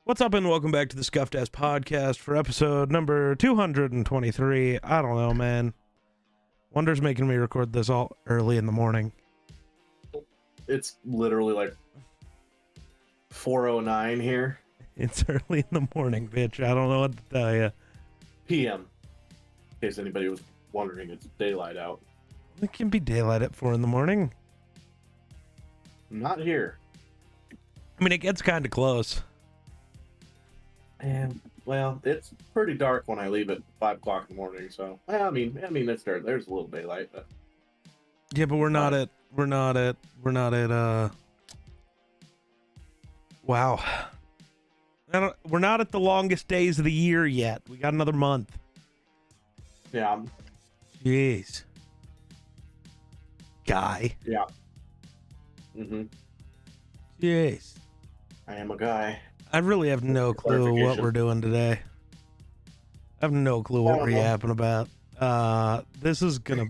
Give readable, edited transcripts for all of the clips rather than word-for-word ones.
What's up, and welcome back to the Scuffed Ass Podcast for episode number 223. I don't know, man. Wonder's making me record this all early in the morning. It's literally like 4:09 here. It's early in the morning, bitch. I don't know what to tell you. PM. In case anybody was wondering, it's daylight out. It can be daylight at 4 in the morning. Not here. I mean, it gets kind of close. And well, it's pretty dark when I leave at 5 o'clock in the morning. So I mean, it's there. There's a little daylight, but Yeah, but we're not at. Wow. We're not at the longest days of the year yet. We got another month. yeah, Jeez. Guy. yeah. Mm-hmm. Jeez. I am a guy. I really have no clue what we're doing today. I have no clue what we're yapping about. This is gonna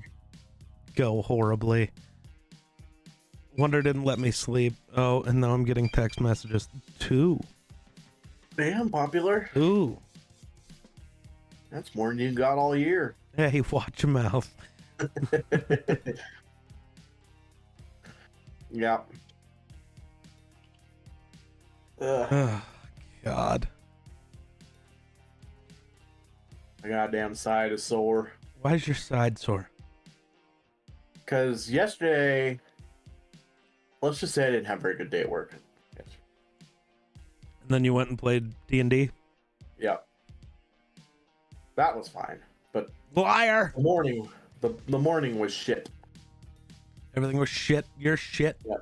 go horribly. Wunder didn't let me sleep. Oh, and now I'm getting text messages. Two. Damn, popular. Ooh. That's more than you got all year. Hey, watch your mouth. Yeah. Oh, God. My goddamn side is sore. Why is your side sore? Because yesterday, let's just say I didn't have a very good day at work. Yes. And then you went and played D&D? Yeah. That was fine. But Liar! the morning was shit. Everything was shit. You're shit. Yeah.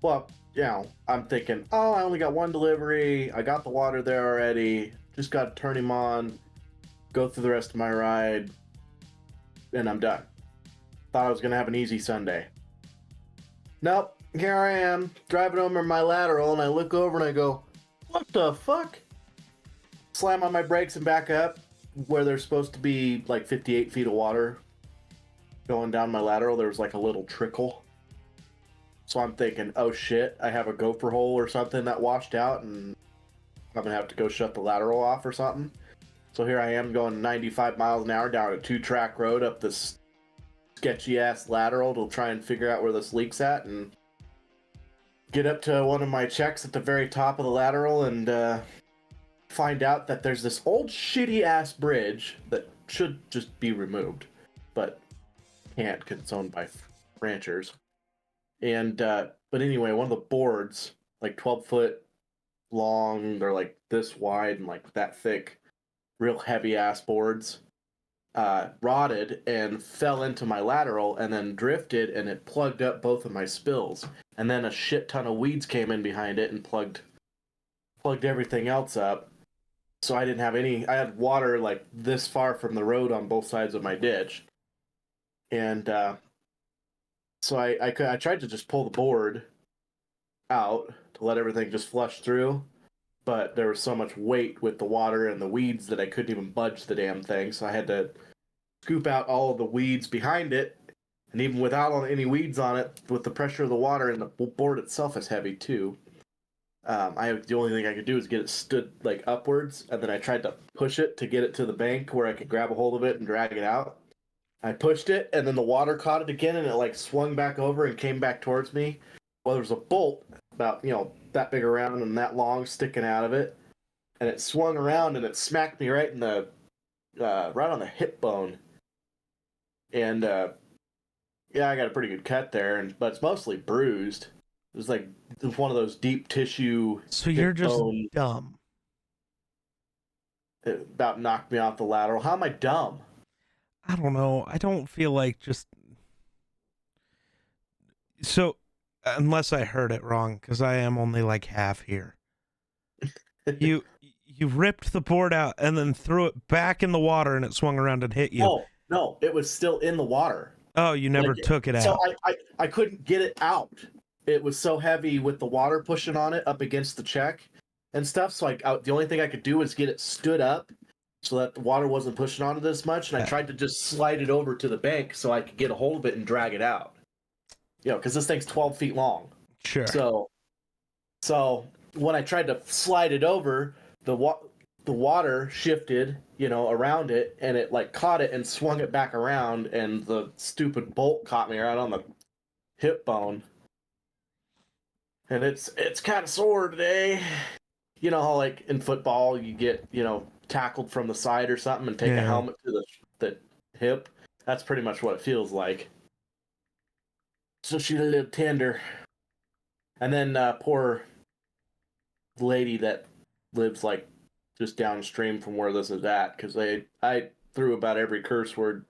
Well, you know, I'm thinking, oh, I only got one delivery. I got the water there already. Just got to turn him on, go through the rest of my ride, and I'm done. Thought I was going to have an easy Sunday. Nope. Here I am, driving over my lateral, and I look over and I go, what the fuck? Slam on my brakes and back up where there's supposed to be like 58 feet of water going down my lateral. There was like a little trickle. So I'm thinking, oh shit, I have a gopher hole or something that washed out and I'm gonna have to go shut the lateral off or something. So here I am going 95 miles an hour down a 2-track road up this sketchy ass lateral to try and figure out where this leak's at and get up to one of my checks at the very top of the lateral and find out that there's this old shitty ass bridge that should just be removed, but can't because it's owned by ranchers. And but anyway, one of the boards, like 12-foot long, they're like this wide and like that thick, real heavy ass boards, rotted and fell into my lateral and then drifted and it plugged up both of my spills. And then a shit ton of weeds came in behind it and plugged everything else up. So I didn't have I had water like this far from the road on both sides of my ditch. And so I tried to just pull the board out to let everything just flush through, but there was so much weight with the water and the weeds that I couldn't even budge the damn thing, so I had to scoop out all of the weeds behind it, and even without any weeds on it, with the pressure of the water, and the board itself is heavy too, the only thing I could do is get it stood like upwards, and then I tried to push it to get it to the bank where I could grab a hold of it and drag it out. I pushed it, and then the water caught it again, and it like swung back over and came back towards me. Well, there was a bolt about, that big around and that long sticking out of it, and it swung around and it smacked me right in the right on the hip bone. And yeah, I got a pretty good cut there, but it's mostly bruised. It was like one of those deep tissue. So you're just dumb. It about knocked me off the lateral. How am I dumb? I don't know. I don't feel like just... So, unless I heard it wrong, because I am only like half here. You ripped the board out and then threw it back in the water and it swung around and hit you. Oh, no, it was still in the water. Oh, you never took it out. So I couldn't get it out. It was so heavy with the water pushing on it up against the check and stuff. So the only thing I could do was get it stood up so that the water wasn't pushing on it as much. And I tried to just slide it over to the bank so I could get a hold of it and drag it out. Because this thing's 12 feet long. Sure. So when I tried to slide it over, the water shifted, around it, and it like caught it and swung it back around, and the stupid bolt caught me right on the hip bone, and it's kind of sore today. You know how like in football you get tackled from the side or something and take a helmet to the hip. That's pretty much what it feels like. So she's a little tender. And then poor lady that lives like just downstream from where this is at, because I threw about every curse word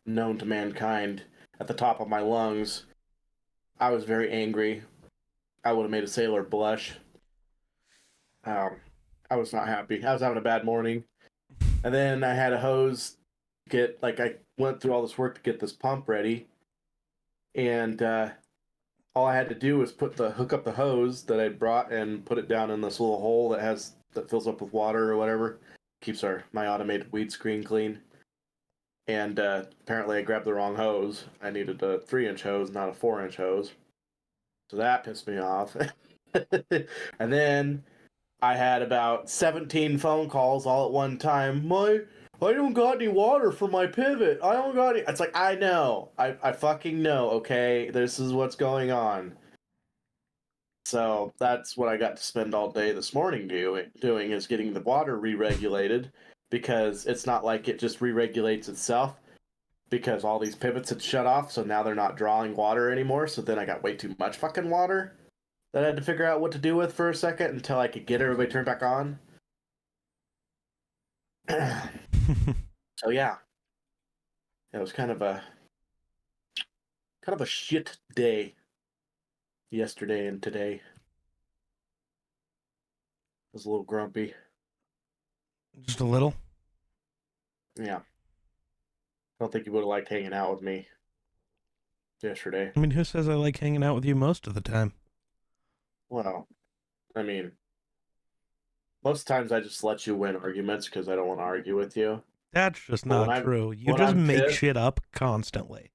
known to mankind at the top of my lungs. I was very angry. I would have made a sailor blush. I was not happy. I was having a bad morning. And then I had a hose I went through all this work to get this pump ready. And all I had to do was hook up the hose that I brought and put it down in this little hole that fills up with water or whatever. Keeps my automated weed screen clean. And apparently I grabbed the wrong hose. I needed a 3-inch hose, not a 4-inch hose. So that pissed me off. And then I had about 17 phone calls all at one time. I don't got any water for my pivot. I don't got any. It's like, I know. I fucking know, okay? This is what's going on. So that's what I got to spend all day this morning doing is getting the water re-regulated, because it's not like it just re-regulates itself, because all these pivots had shut off, so now they're not drawing water anymore. So then I got way too much fucking water that I had to figure out what to do with for a second until I could get everybody turned back on. So yeah, it was kind of a shit day yesterday and today. I was a little grumpy. Just a little? Yeah. I don't think you would have liked hanging out with me yesterday. I mean, who says I like hanging out with you most of the time? Well, I mean, most times I just let you win arguments because I don't want to argue with you. That's just not true. You when just I'm make pissed- shit up constantly.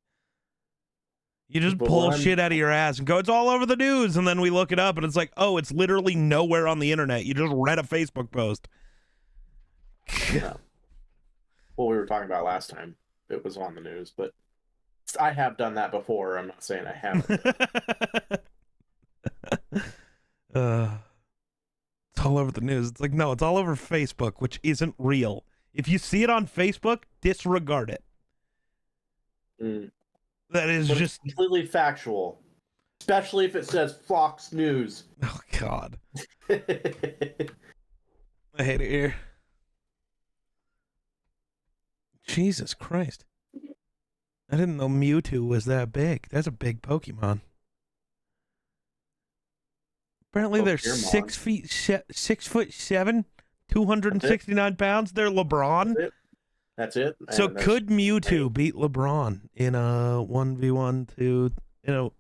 You just But pull when I'm- shit out of your ass and go, it's all over the news, and then we look it up and it's like, oh, it's literally nowhere on the internet. You just read a Facebook post. Yeah. Well, we were talking about last time. It was on the news, but I have done that before. I'm not saying I haven't. It's all over the news. It's like, no, it's all over Facebook, which isn't real. If you see it on Facebook, disregard it. Mm. That is But just it's completely factual, especially if it says Fox News. Oh God, I hate it here. Jesus Christ, I didn't know Mewtwo was that big. That's a big Pokemon. Apparently, they're Pokemon. 6'7", 269 pounds. They're LeBron. That's it. So could Mewtwo beat LeBron in a 1v1 to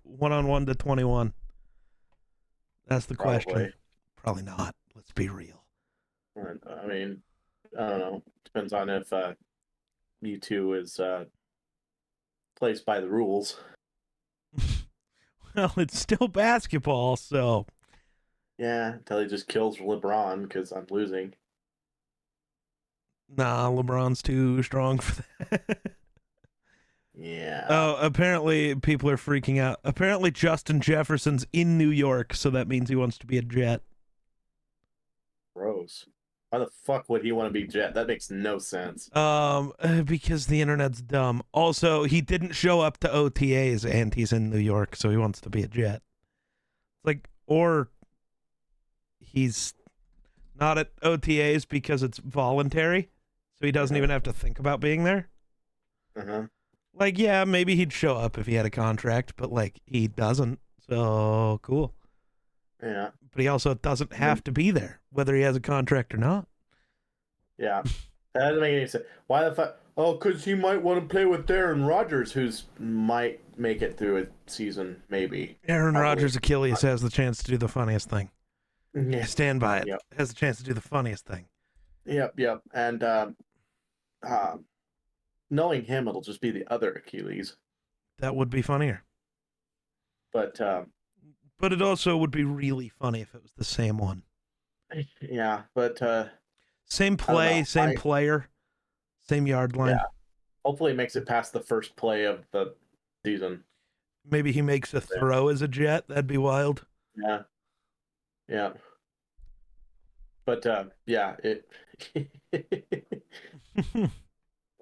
one-on-one to 21? That's the question. Probably not. Let's be real. I mean, I don't know. Depends on if Mewtwo is plays by the rules. Well, it's still basketball, so. Yeah, until he just kills LeBron because I'm losing. Nah, LeBron's too strong for that. Yeah. Oh, apparently people are freaking out. Apparently Justin Jefferson's in New York, so that means he wants to be a Jet. Gross. Why the fuck would he want to be Jet? That makes no sense. Because the internet's dumb. Also, he didn't show up to OTAs and he's in New York, so he wants to be a Jet. Like, or he's not at OTAs because it's voluntary, so he doesn't even have to think about being there. Like, yeah, maybe he'd show up if he had a contract, but like he doesn't, so cool. Yeah. But he also doesn't have to be there, whether he has a contract or not. Yeah. That doesn't make any sense. Why the fuck? Oh, because he might want to play with Aaron Rodgers, who's might make it through a season, maybe. Aaron Rodgers' Achilles has the chance to do the funniest thing. Yeah. Stand by it. Yep. Has the chance to do the funniest thing. Yep. And knowing him, it'll just be the other Achilles. That would be funnier. But it also would be really funny if it was the same one. Yeah, but Same I don't play, know. same player, same yard Yeah, line. hopefully it makes it past the first play of the season. Maybe he makes a Yeah, throw as a Jet. That'd be wild. yeah, yeah. But yeah, it.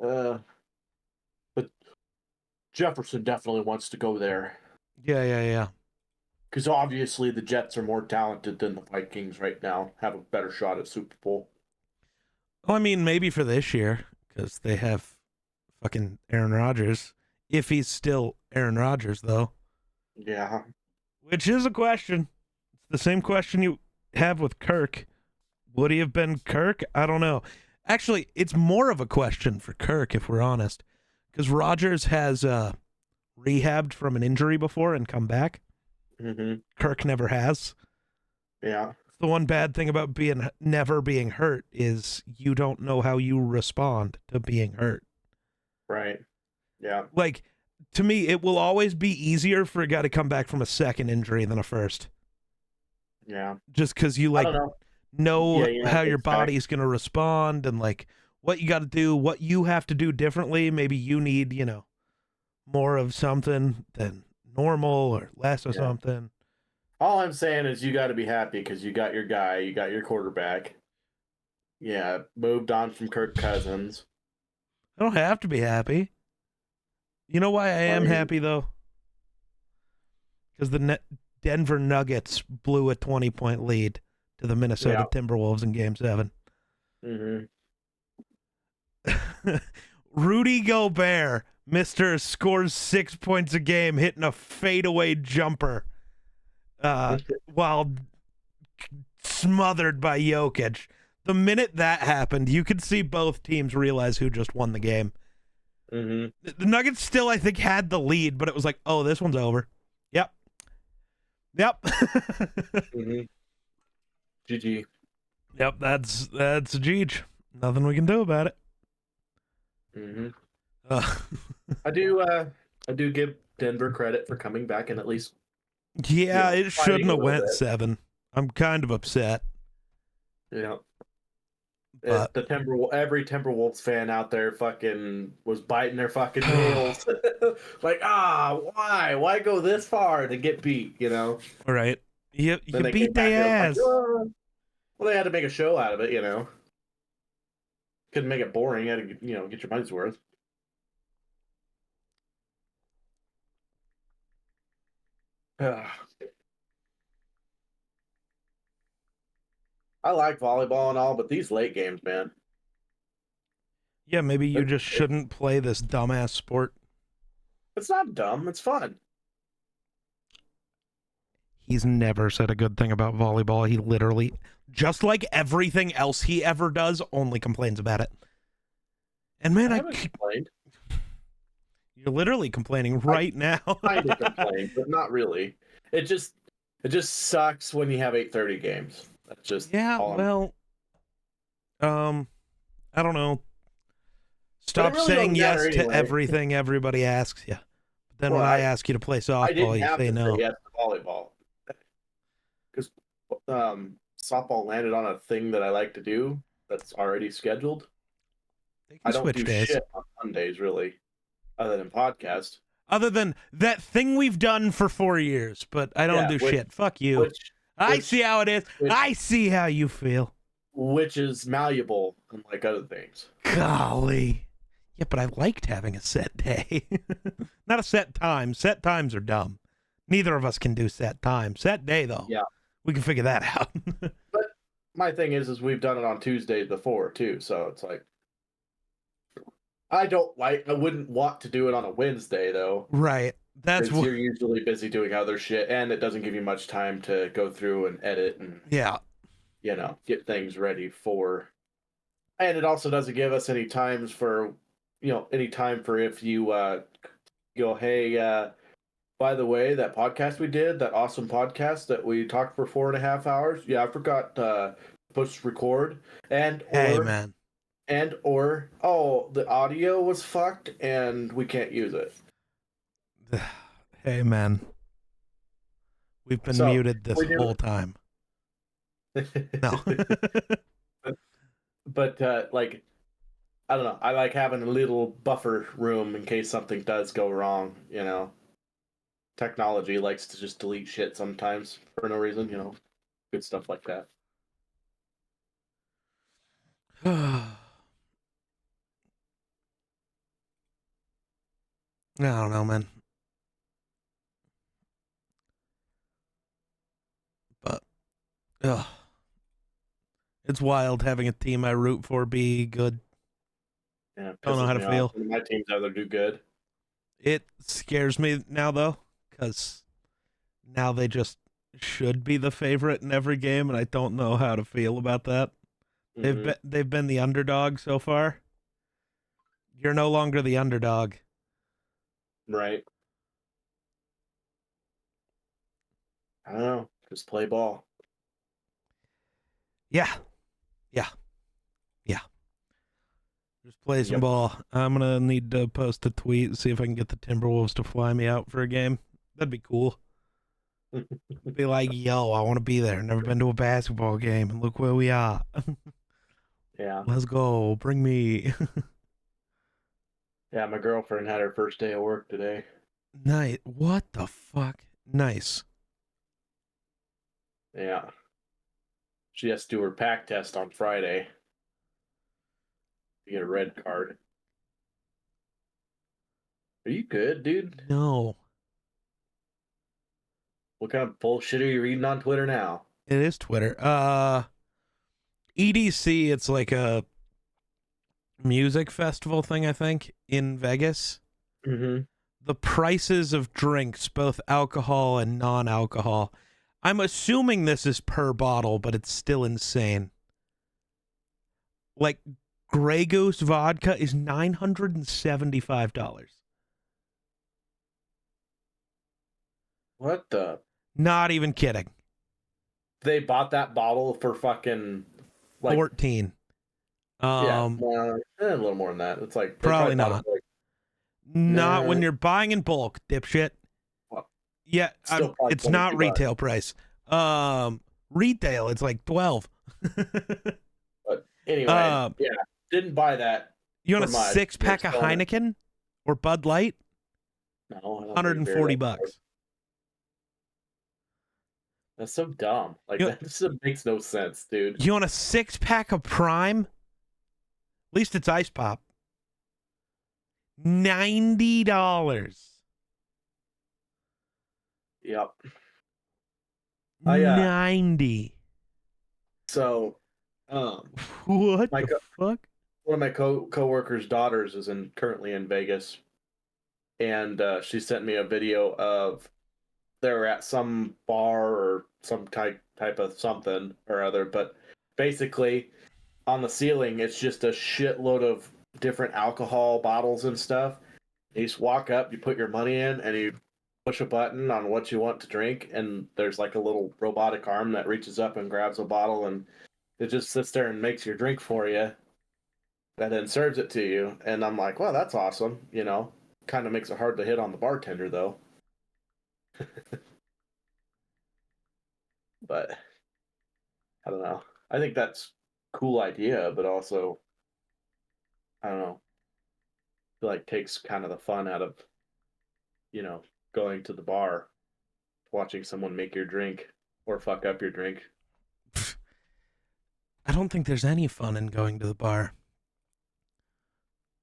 uh, but Jefferson definitely wants to go there Yeah. because obviously the Jets are more talented than the Vikings right now. Have a better shot at Super Bowl. Well, I mean, maybe for this year because they have fucking Aaron Rodgers. If he's still Aaron Rodgers, though, Yeah. which is a question. It's the same question you have with Kirk. Would he have been Kirk? I don't know. Actually, it's more of a question for Kirk, if we're honest, because Rodgers has rehabbed from an injury before and come back. Mm-hmm. Kirk never has. Yeah. The one bad thing about never being hurt is you don't know how you respond to being hurt. Right. Yeah. Like, to me, it will always be easier for a guy to come back from a second injury than a first. Yeah. Just because you I don't know. know Yeah, you have how to your expect. body's going to respond and what you got to do, what you have to do differently. Maybe you need, more of something than normal or less of Yeah. something. All I'm saying is you got to be happy because you got your guy, you got your quarterback. Yeah, moved on from Kirk Cousins. I don't have to be happy. You know why I I am mean, happy, though? Because the Denver Nuggets blew a 20-point lead to the Minnesota yeah. Timberwolves in Game 7. Mm-hmm. Rudy Gobert, Mister scores 6 points a game, hitting a fadeaway jumper, while smothered by Jokic. The minute that happened, you could see both teams realize who just won the game. Mm-hmm. The Nuggets still, I think, had the lead, but it was like, oh, this one's over. Yep. Mm-hmm. GG. Yep, that's Jeej. Nothing we can do about it. Mm-hmm. Uh, I do give Denver credit for coming back and at least yeah, it fighting shouldn't a have little went bit. 7. I'm kind of upset, You know, but every Timberwolves fan out there fucking was biting their fucking nails. Like, why go this far to get beat? You know. all right, you Then they came beat back their and it was like, ass. well, they had to make a show out of it. You know, couldn't make it boring. You had to get your money's worth. I like volleyball and all, but these late games, man, Yeah, maybe you it, just it, shouldn't play this dumbass sport. it's not dumb. It's fun. He's never said a good thing about volleyball. He literally, just like everything else he ever does, only complains about it. And man, I haven't complained. you're literally complaining I right now. kind of complained, but not really. It just it just sucks when you have 8:30 games. That's just Yeah, all I'm. well, I don't know. But it Stop really saying doesn't matter yes to anyway. everything everybody asks you. But then Well, when I I ask you to play I didn't softball, you have say to say no. yes to volleyball because softball landed on a thing that I like to do that's already scheduled. They I can don't switch do days. shit on Mondays really, other than podcast. Other than that thing we've done for 4 years, but I don't Yeah, do which shit. Fuck you. which I see which how it is. which I see how you feel. which is malleable unlike other things. Golly. Yeah, but I liked having a set day. Not a set time. Set times are dumb. Neither of us can do set time. Set day, though. Yeah, We can figure that out. but my thing is we've done it on Tuesdays before too, so it's like I wouldn't want to do it on a Wednesday though, Right. That's because what. you're usually busy doing other shit, and it doesn't give you much time to go through and edit and Yeah. get things ready for. And it also doesn't give us any times for, any time for if you go, hey, by the way, that podcast we did, that awesome podcast that we talked for 4.5 hours, yeah, I forgot push record, and Hey, or man. oh, the audio was fucked and we can't use it. Hey, man. We've been So muted this when you're whole time. No. But like I don't know. I like having a little buffer room in case something does go wrong. Technology likes to just delete shit sometimes for no reason. Good stuff like that. I don't know, man. But ugh. It's wild having a team I root for be good. Yeah, it Don't know pisses how to me off. feel. My teams either do good. It scares me now though, because now they just should be the favorite in every game, and I don't know how to feel about that. Hmm. They've been the underdog so far. You're no longer the underdog. Right. I don't know. Just play ball. Yeah, yeah, yeah. Just play some Yep. ball. I'm gonna need to post a tweet, see if I can get the Timberwolves to fly me out for a game. That'd be cool. Be like, yo, I want to be there. Never been to a basketball game, and look where we are. Yeah. Let's go. Bring me. Yeah, my girlfriend had her first day of work today. Nice. What the fuck? Nice. Yeah. She has to do her pack test on Friday to get a red card. Are you good, dude? No, What kind of bullshit are you reading on Twitter now? it is Twitter. EDC. It's like a music festival thing, I think, in Vegas. Mm-hmm. The prices of drinks, both alcohol and non-alcohol. I'm assuming this is per bottle, but it's still insane. Like Grey Goose vodka is $975. What the? Not even kidding. They bought that bottle for fucking like 14. yeah, more, a little more than that. It's like they Probably probably bought it not. for like Not nah, when you're buying in bulk, dipshit. well, Yeah, still probably it's not 22 bucks. retail price. Retail it's like 12. But anyway, um, yeah, didn't buy that you want for a much. six They're pack of selling it. Heineken or Bud Light? No, I don't drink beer. 140 bucks. That's so dumb. Like You that just makes no sense, dude. you want a six pack of Prime? At least it's ice pop. $90. Yep. I 90. so What my the fuck? one of my coworkers' daughters is currently in Vegas, and she sent me a video of they're at some bar or some type of something or other, but basically on the ceiling it's just a shitload of different alcohol bottles and stuff. You just walk up, you put your money in, and you push a button on what you want to drink, and there's like a little robotic arm that reaches up and grabs a bottle, and it just sits there and makes your drink for you, and then serves it to you. And I'm like, well, that's awesome. Kind of makes it hard to hit on the bartender though. But I don't know. I think that's a cool idea, but also I don't know. I feel like takes kind of the fun out of you know going to the bar, watching someone make your drink or fuck up your drink. I don't think there's any fun in going to the bar.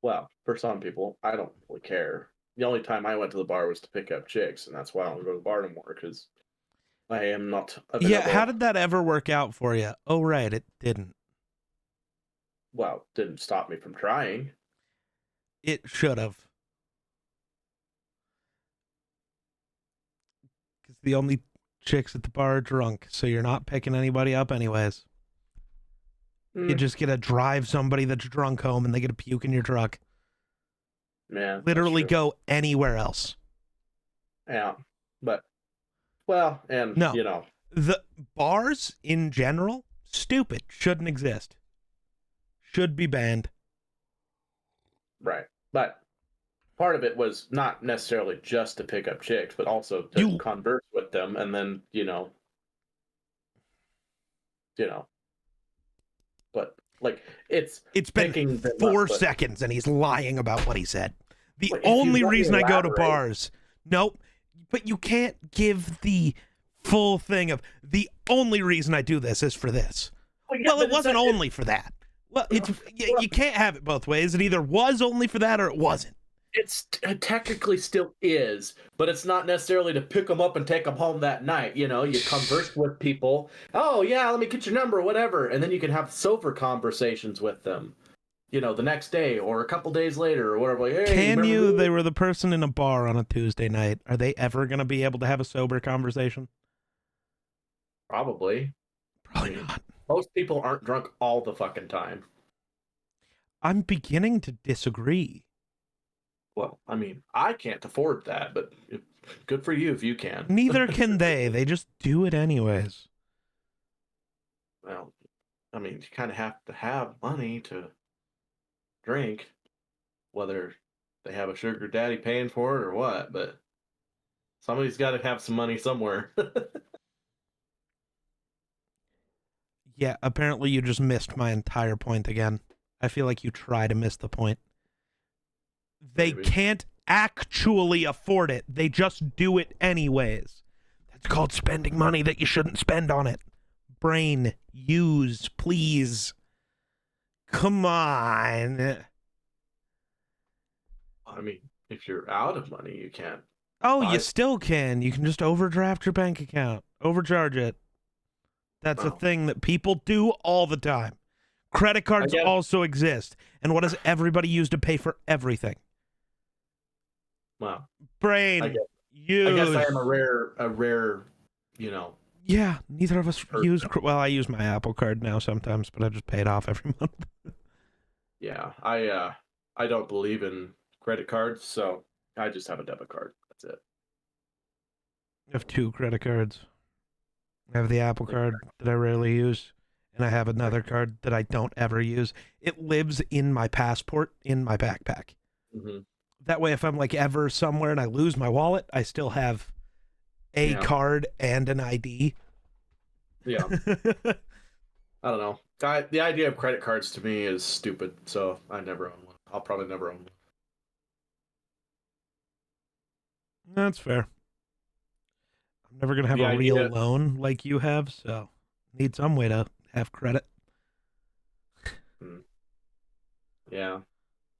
Well, for some people, I don't really care. The only time I went to the bar was to pick up chicks, and that's why I don't go to the bar anymore because I am not Yeah, how available. did that ever work out for you? Oh, right, it didn't. Well, didn't stop me from trying. It should have. Because the only chicks at the bar are drunk, so you're not picking anybody up anyways. You Mm, just get to drive somebody that's drunk home and they get to puke in your truck. yeah, that's Literally true. go anywhere else. Yeah, but well, and No. The bars in general, stupid. Shouldn't exist. Should be banned. right. But part of it was not necessarily just to pick up chicks, but also to You converse with them, and then you know, but like it's It's been picking them up. 4 seconds and he's lying about what he said. The But if you only let me reason I go to elaborate, bars, nope, but you can't give the full thing of the only reason I do this is for this. well, yeah, Well, it but wasn't only for that. Well, it's you can't have it both ways. It either was only for that or it wasn't. it technically still is, but it's not necessarily to pick them up and take them home that night. You know, you converse with people. Oh yeah, let me get your number, whatever, and then you can have sober conversations with them. You know, the next day or a couple days later or whatever. Like, hey, Can remember you? me? They were the person in a bar on a Tuesday night. Are they ever going to be able to have a sober conversation? Probably. I Probably mean, not. most people aren't drunk all the fucking time. I'm beginning to disagree. Well, I mean, I can't afford that, but good for you if you can. Neither can they. They just do it anyways. Well, I mean, you kind of have to have money to drink, whether they have a sugar daddy paying for it or what, but somebody's got to have some money somewhere. Yeah, apparently you just missed my entire point again. I feel like you try to miss the point. They Maybe. can't actually afford it. They just do it anyways. That's called spending money that you shouldn't spend on it. Brain, use, please. Come on. I mean, if you're out of money, you can't Oh, you buy. still can. You can just overdraft your bank account, overcharge it. That's a Well, thing that people do all the time. Credit I cards guess. also exist. And what does everybody use to pay for everything? Well, I Brain, guess. I guess I am use. a rare, you know, Yeah, neither of us use. person. Well, I use my Apple Card now sometimes, but I just pay it off every month. Yeah, I don't believe in credit cards, so I just have a debit card. That's it. I have 2 credit cards. I have the Apple Card that I rarely use, and I have another card that I don't ever use. It lives in my passport in my backpack. Mm-hmm. That way, if I'm like ever somewhere and I lose my wallet, I still have a Yeah, card and an ID. yeah. I don't know. The idea of credit cards to me is stupid, so I never own one. I'll probably never own one. That's fair. I'm never gonna have The a real idea, loan like you have, so need some way to have credit. hmm, yeah,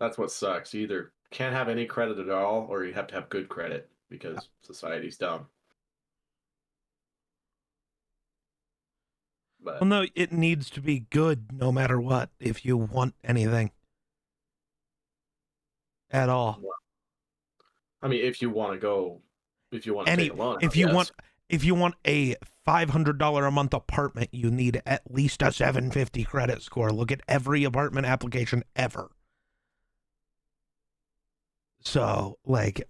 that's what sucks. You either can't have any credit at all, or you have to have good credit because society's dumb. Well, But no, it needs to be good no matter what if you want anything at all. well, I mean, if you want to go, if you want to Any take a loan out, if you want yes. if you want a $500 a month apartment, you need at least a 750 credit score. Look at every apartment application ever. So, like,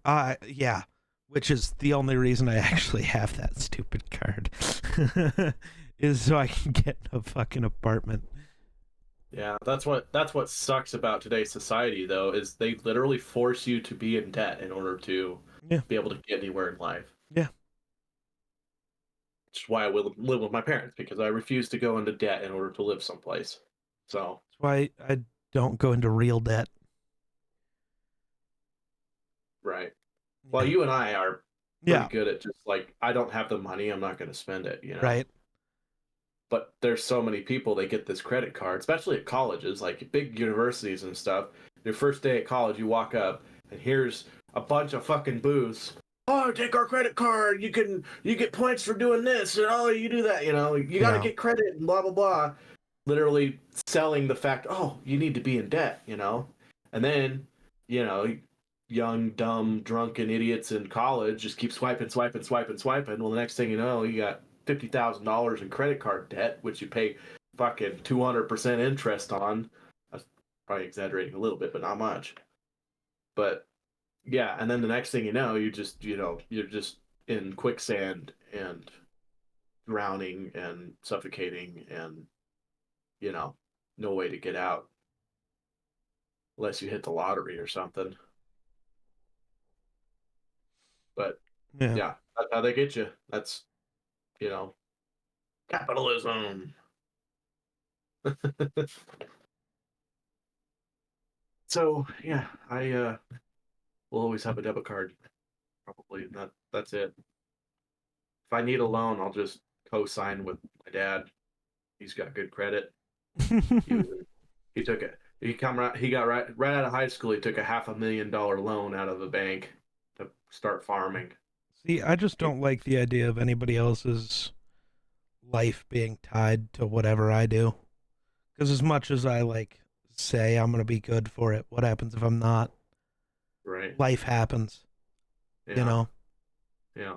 yeah, which is the only reason I actually have that stupid card is so I can get a fucking apartment. Yeah, that's what sucks about today's society, though, is they literally force you to be in debt in order to Yeah, be able to get anywhere in life. yeah. Which is why I will live with my parents because I refuse to go into debt in order to live someplace. So, That's why I don't go into real debt. right. Well, Yeah, you and I are pretty yeah, good at just like I don't have the money, I'm not going to spend it, you know. right. But there's so many people they get this credit card, especially at colleges, like big universities and stuff. Your first day at college, you walk up and here's a bunch of fucking booths. Oh, take our credit card. You get points for doing this, and oh, you do that. You know, you got to Yeah, get credit and blah blah blah. Literally selling the fact, oh, you need to be in debt. You know, and then you know, young, dumb, drunken idiots in college just keep swiping, swiping, swiping, swiping. Well, the next thing you know, you got $50,000 in credit card debt, which you pay fucking 200% interest on. That's probably exaggerating a little bit, but not much. But yeah, and then the next thing you know, you're just in quicksand and drowning and suffocating and you know, no way to get out unless you hit the lottery or something. But yeah. yeah, that's how they get you. That's, you know, capitalism. So yeah, I will always have a debit card. Probably that's it. If I need a loan, I'll just co-sign with my dad. He's got good credit. He was he took it. He got right out of high school. He took a $500,000 loan out of the bank to start farming. See, I just don't like the idea of anybody else's life being tied to whatever I do. Because as much as I like say I'm gonna be good for it, what happens if I'm not? Right. Life happens, you Yeah. know. Yeah.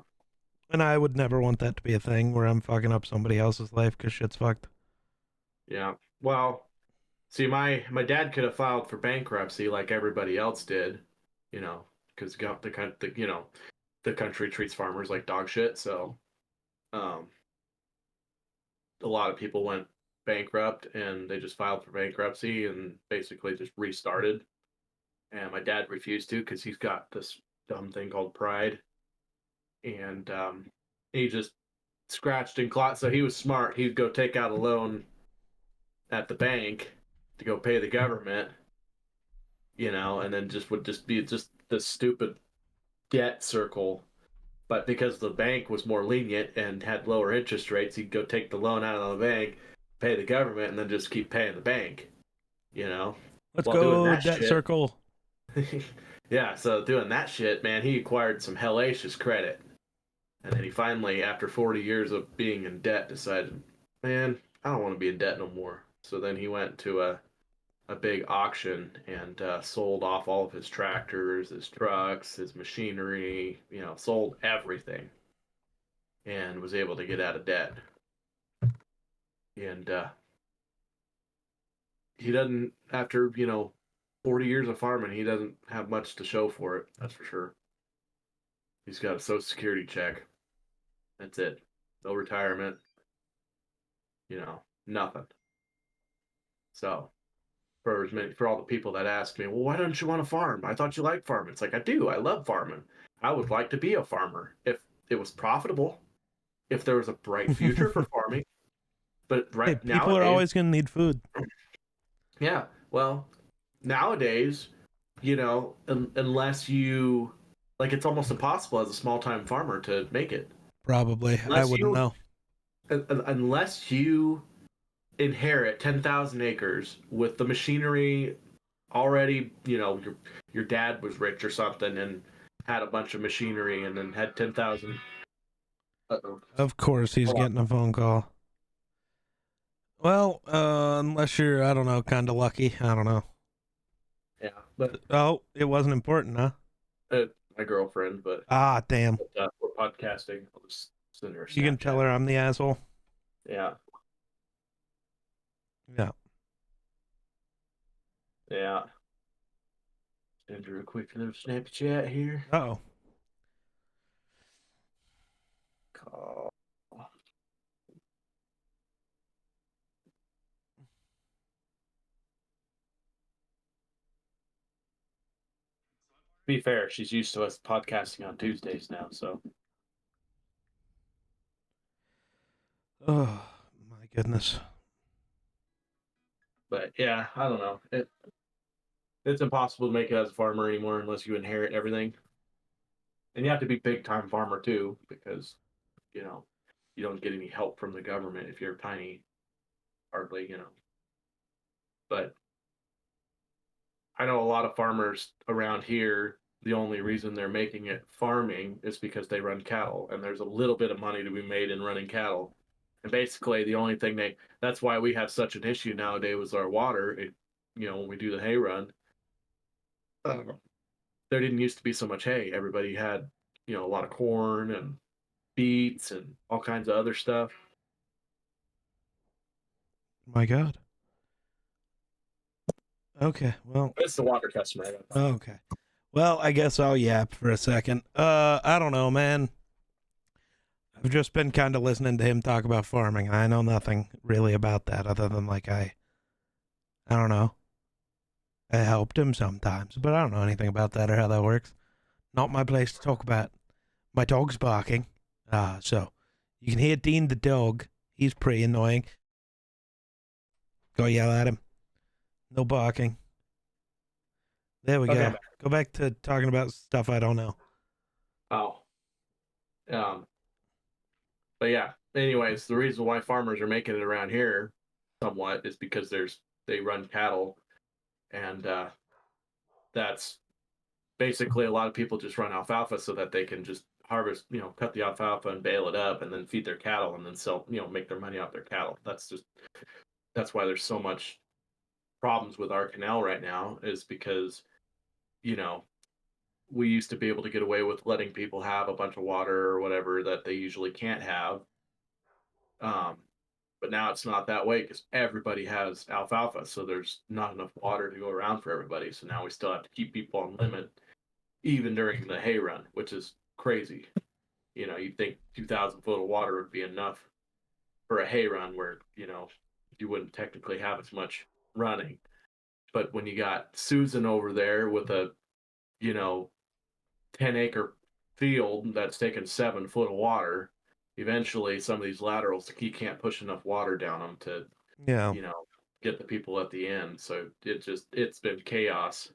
And I would never want that to be a thing where I'm fucking up somebody else's life because shit's fucked. Yeah. Well, see, my dad could have filed for bankruptcy like everybody else did, because the country treats farmers like dog shit. So, um, a lot of people went bankrupt and they just filed for bankruptcy and basically just restarted. And my dad refused to because he's got this dumb thing called pride, and he just scratched and clawed. So he was smart. He'd go take out a loan at the bank to go pay the government, and then just would just be just this stupid debt circle. But because the bank was more lenient and had lower interest rates, he'd go take the loan out of the bank, pay the government, and then just keep paying the bank, you know? Let's While doing go, that debt shit, circle. yeah, so doing that shit, man, he acquired some hellacious credit. And then he finally, after 40 years of being in debt, decided, man, I don't want to be in debt no more. So then he went to a big auction and sold off all of his tractors, his trucks, his machinery, sold everything and was able to get out of debt. And he doesn't, after, 40 years of farming, he doesn't have much to show for it. That's for sure. He's got a Social Security check. That's it. No retirement, nothing. So for all the people that ask me, well, why don't you want to farm? I thought you liked farming. It's like, I do. I love farming. I would like to be a farmer if it was profitable, if there was a bright future for farming. But Hey, right people are nowadays, always gonna need food. yeah, well, nowadays, unless you like, it's almost impossible as a small time farmer to make it. Probably, I Unless wouldn't you, know. unless you inherit 10,000 acres with the machinery already, your dad was rich or something and had a bunch of machinery and then had 10,000. Uh-oh. Of course, he's Hold on. getting a phone call. Well, unless you're, I don't know, kind of lucky. I don't know. Yeah, but Oh, it wasn't important, huh? my girlfriend, but, Ah, damn. we're podcasting. I'll just send her a You can tell Snapchat. her I'm the asshole. Yeah, Yeah. yeah. Send her a quick little Snapchat here. Oh. Call. Be fair, she's used to us podcasting on Tuesdays now, so. Oh, my goodness. But yeah, I don't know. It's impossible to make it as a farmer anymore unless you inherit everything. And you have to be big time farmer too, because you know you don't get any help from the government if you're tiny, hardly. But I know a lot of farmers around here. The only reason they're making it farming is because they run cattle, and there's a little bit of money to be made in running cattle. And basically, the only thing that's why we have such an issue nowadays with our water. When we do the hay run, uh, there didn't used to be so much hay. Everybody had, a lot of corn and beets and all kinds of other stuff. My God. Okay, well, It's the water customer. okay. Well, I guess I'll yap for a second. I don't know, man. I've just been kind of listening to him talk about farming. I know nothing really about that other than like I don't know. I helped him sometimes, but I don't know anything about that or how that works. Not my place to talk about. My dog's barking. So you can hear Dean the dog. He's pretty annoying. Go yell at him. No barking. There we Okay. go. Go back to talking about stuff I don't know. Oh. Um. But yeah. Anyways, the reason why farmers are making it around here, somewhat, is because they run cattle, and that's basically a lot of people just run alfalfa so that they can just harvest, cut the alfalfa and bale it up, and then feed their cattle, and then sell, make their money off their cattle. That's why there's so much problems with our canal right now, is because you know we used to be able to get away with letting people have a bunch of water or whatever that they usually can't have. Um, but now it's not that way because everybody has alfalfa, so there's not enough water to go around for everybody. So now we still have to keep people on limit, even during the hay run, which is crazy. You'd think 2,000 foot of water would be enough for a hay run where, you wouldn't technically have as much running. But when you got Susan over there with a, you know, 10-acre field that's taking 7 foot of water, eventually some of these laterals, he can't push enough water down them to, Yeah. get the people at the end. So it's been chaos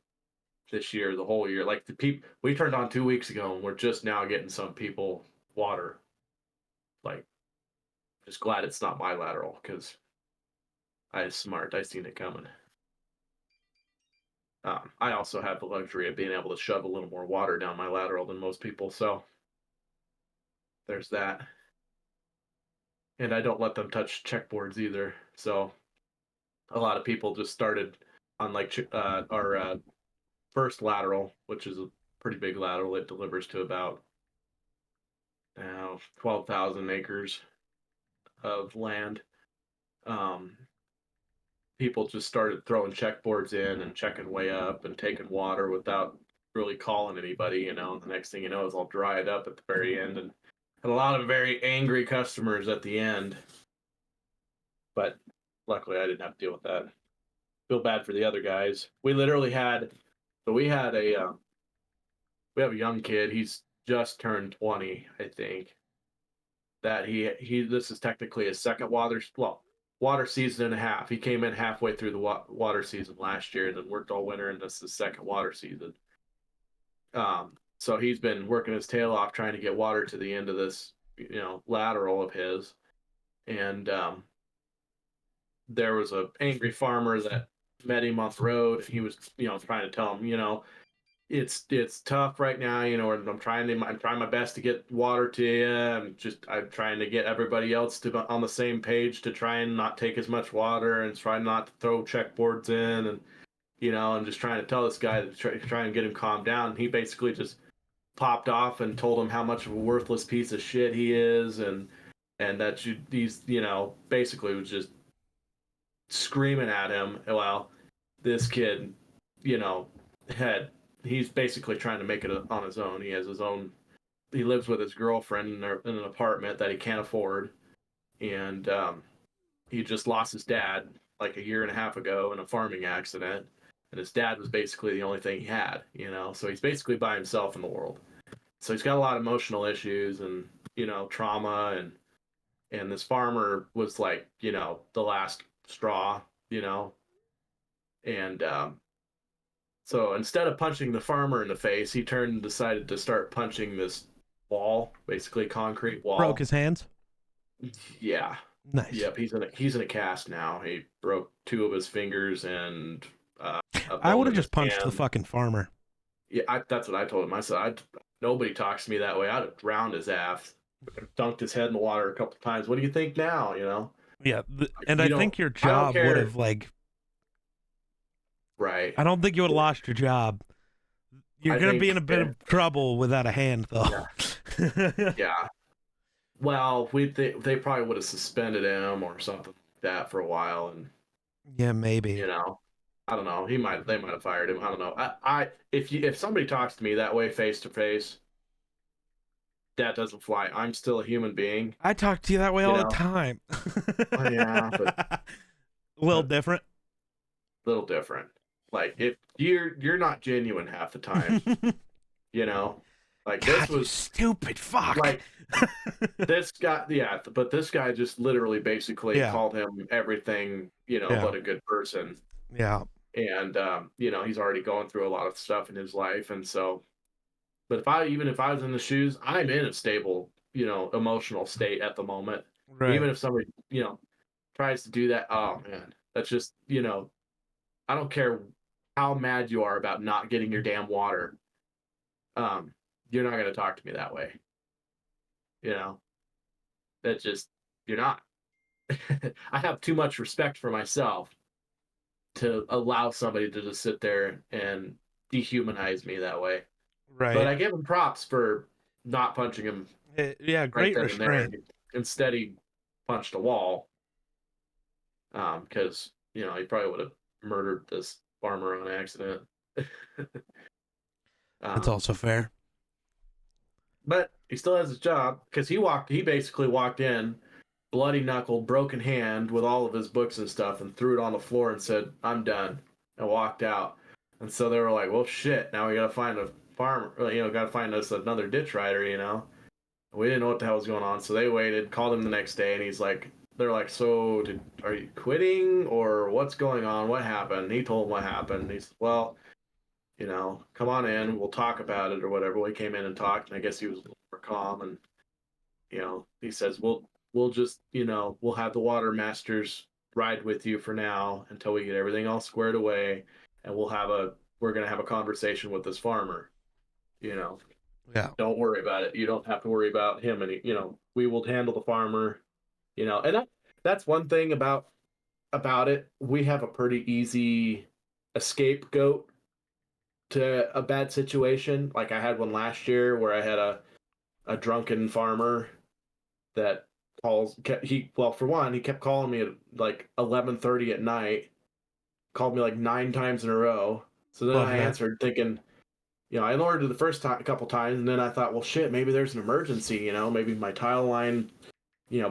this year, the whole year. Like the people we turned on 2 weeks ago, and we're just now getting some people water. Like, just glad it's not my lateral because I was smart. I seen it coming. I also have the luxury of being able to shove a little more water down my lateral than most people, so there's that. And I don't let them touch checkboards either. So a lot of people just started on like our first lateral, which is a pretty big lateral. It delivers to about 12,000 acres of land. Um, People just started throwing checkboards in and checking way up and taking water without really calling anybody, and the next thing you know is all dried up at the very end, and had a lot of very angry customers at the end. But luckily I didn't have to deal with that. Feel bad for the other guys. We literally had, so we have a young kid. He's just turned 20, I think. That he this is technically his second water season and a half. He came in halfway through the water season last year, and then worked all winter, and this is the second water season. So he's been working his tail off trying to get water to the end of this, lateral of his, and there was a angry farmer that met him on the road, and he was, trying to tell him, it's tough right now, and I'm trying my best to get water to you. I'm trying to get everybody else to on the same page to try and not take as much water and try not to throw checkboards in, and I'm just trying to tell this guy to try and get him calmed down. He basically just popped off and told him how much of a worthless piece of shit he is, and that he's, basically was just screaming at him. Well, this kid, you know, had he's basically trying to make it on his own. He has his own. He lives with his girlfriend in an apartment that he can't afford, and he just lost his dad like a year and a half ago in a farming accident, and his dad was basically the only thing he had. So he's basically by himself in the world. So he's got a lot of emotional issues and trauma, and this farmer was like the last straw, and so instead of punching the farmer in the face, he turned and decided to start punching this wall, basically concrete Broke wall. his hands. Yeah. Nice. Yep. He's in a cast now. He broke two of his fingers and a I would bone have in his just punched the hand. fucking farmer. Yeah, that's what I told him. I said, nobody talks to me that way. I'd have drowned his ass, dunked his head in the water a couple times. What do you think now? Yeah, and I You don't. think your I don't job would care. have like. Right. I don't think you would have lost your job. You're I gonna be in think. a bit of trouble without a hand, though. Yeah. Yeah. Well, they probably would have suspended him or something like that for a while, and Yeah, maybe. you know, I don't know. They might have fired him. I don't know. If somebody talks to me that way face to face, that doesn't fly. I'm still a human being, I talk to you that way you all the know. time. Oh, yeah, but A little different. a little different. Like if you're not genuine half the time, you know. Like this God, you was stupid fuck. like this guy, yeah, but this guy just literally basically Yeah, called him everything, yeah, but a good person. yeah. And he's already going through a lot of stuff in his life, and so. But if I was in the shoes, I'm in a stable, emotional state at the moment. Right, Even if somebody, tries to do that, oh man, that's just, I don't care how mad you are about not getting your damn water. Um, you're not going to talk to me that way. You know, that's just, you're not. I have too much respect for myself to allow somebody to just sit there and dehumanize me that way. But right. I give him props for not punching him Yeah, right great then and there. restraint. Instead, he punched a wall because, he probably would have murdered this farmer on accident. That's um, also fair. but he still has his job because he basically walked in bloody knuckled, broken hand with all of his books and stuff and threw it on the floor and said, "I'm done," and walked out. And so they were like, "Well, shit, now we got to find a farmer, got to find us another ditch rider." We didn't know what the hell was going on, so they waited, called him the next day, and he's like, they're like, "So, are you quitting or what's going on? What happened?" And he told them what happened. He's, "Well, come on in, we'll talk about it or whatever." Well, he came in and talked, and I guess he was a little more calm. And he says, "We'll just, we'll have the water masters ride with you for now until we get everything all squared away, and we're gonna have a conversation with this farmer. You know, Yeah. don't worry about it. You don't have to worry about him, and we will handle the farmer. And that's one thing about it. We have a pretty easy scapegoat to a bad situation. Like I had one last year where I had a drunken farmer that for one, he kept calling me at like 11:30 at night, called me like 9 times in a row. So then Love I that. answered thinking, I ignored it the first time a couple times, and then I thought, well shit, maybe there's an emergency, maybe my tile line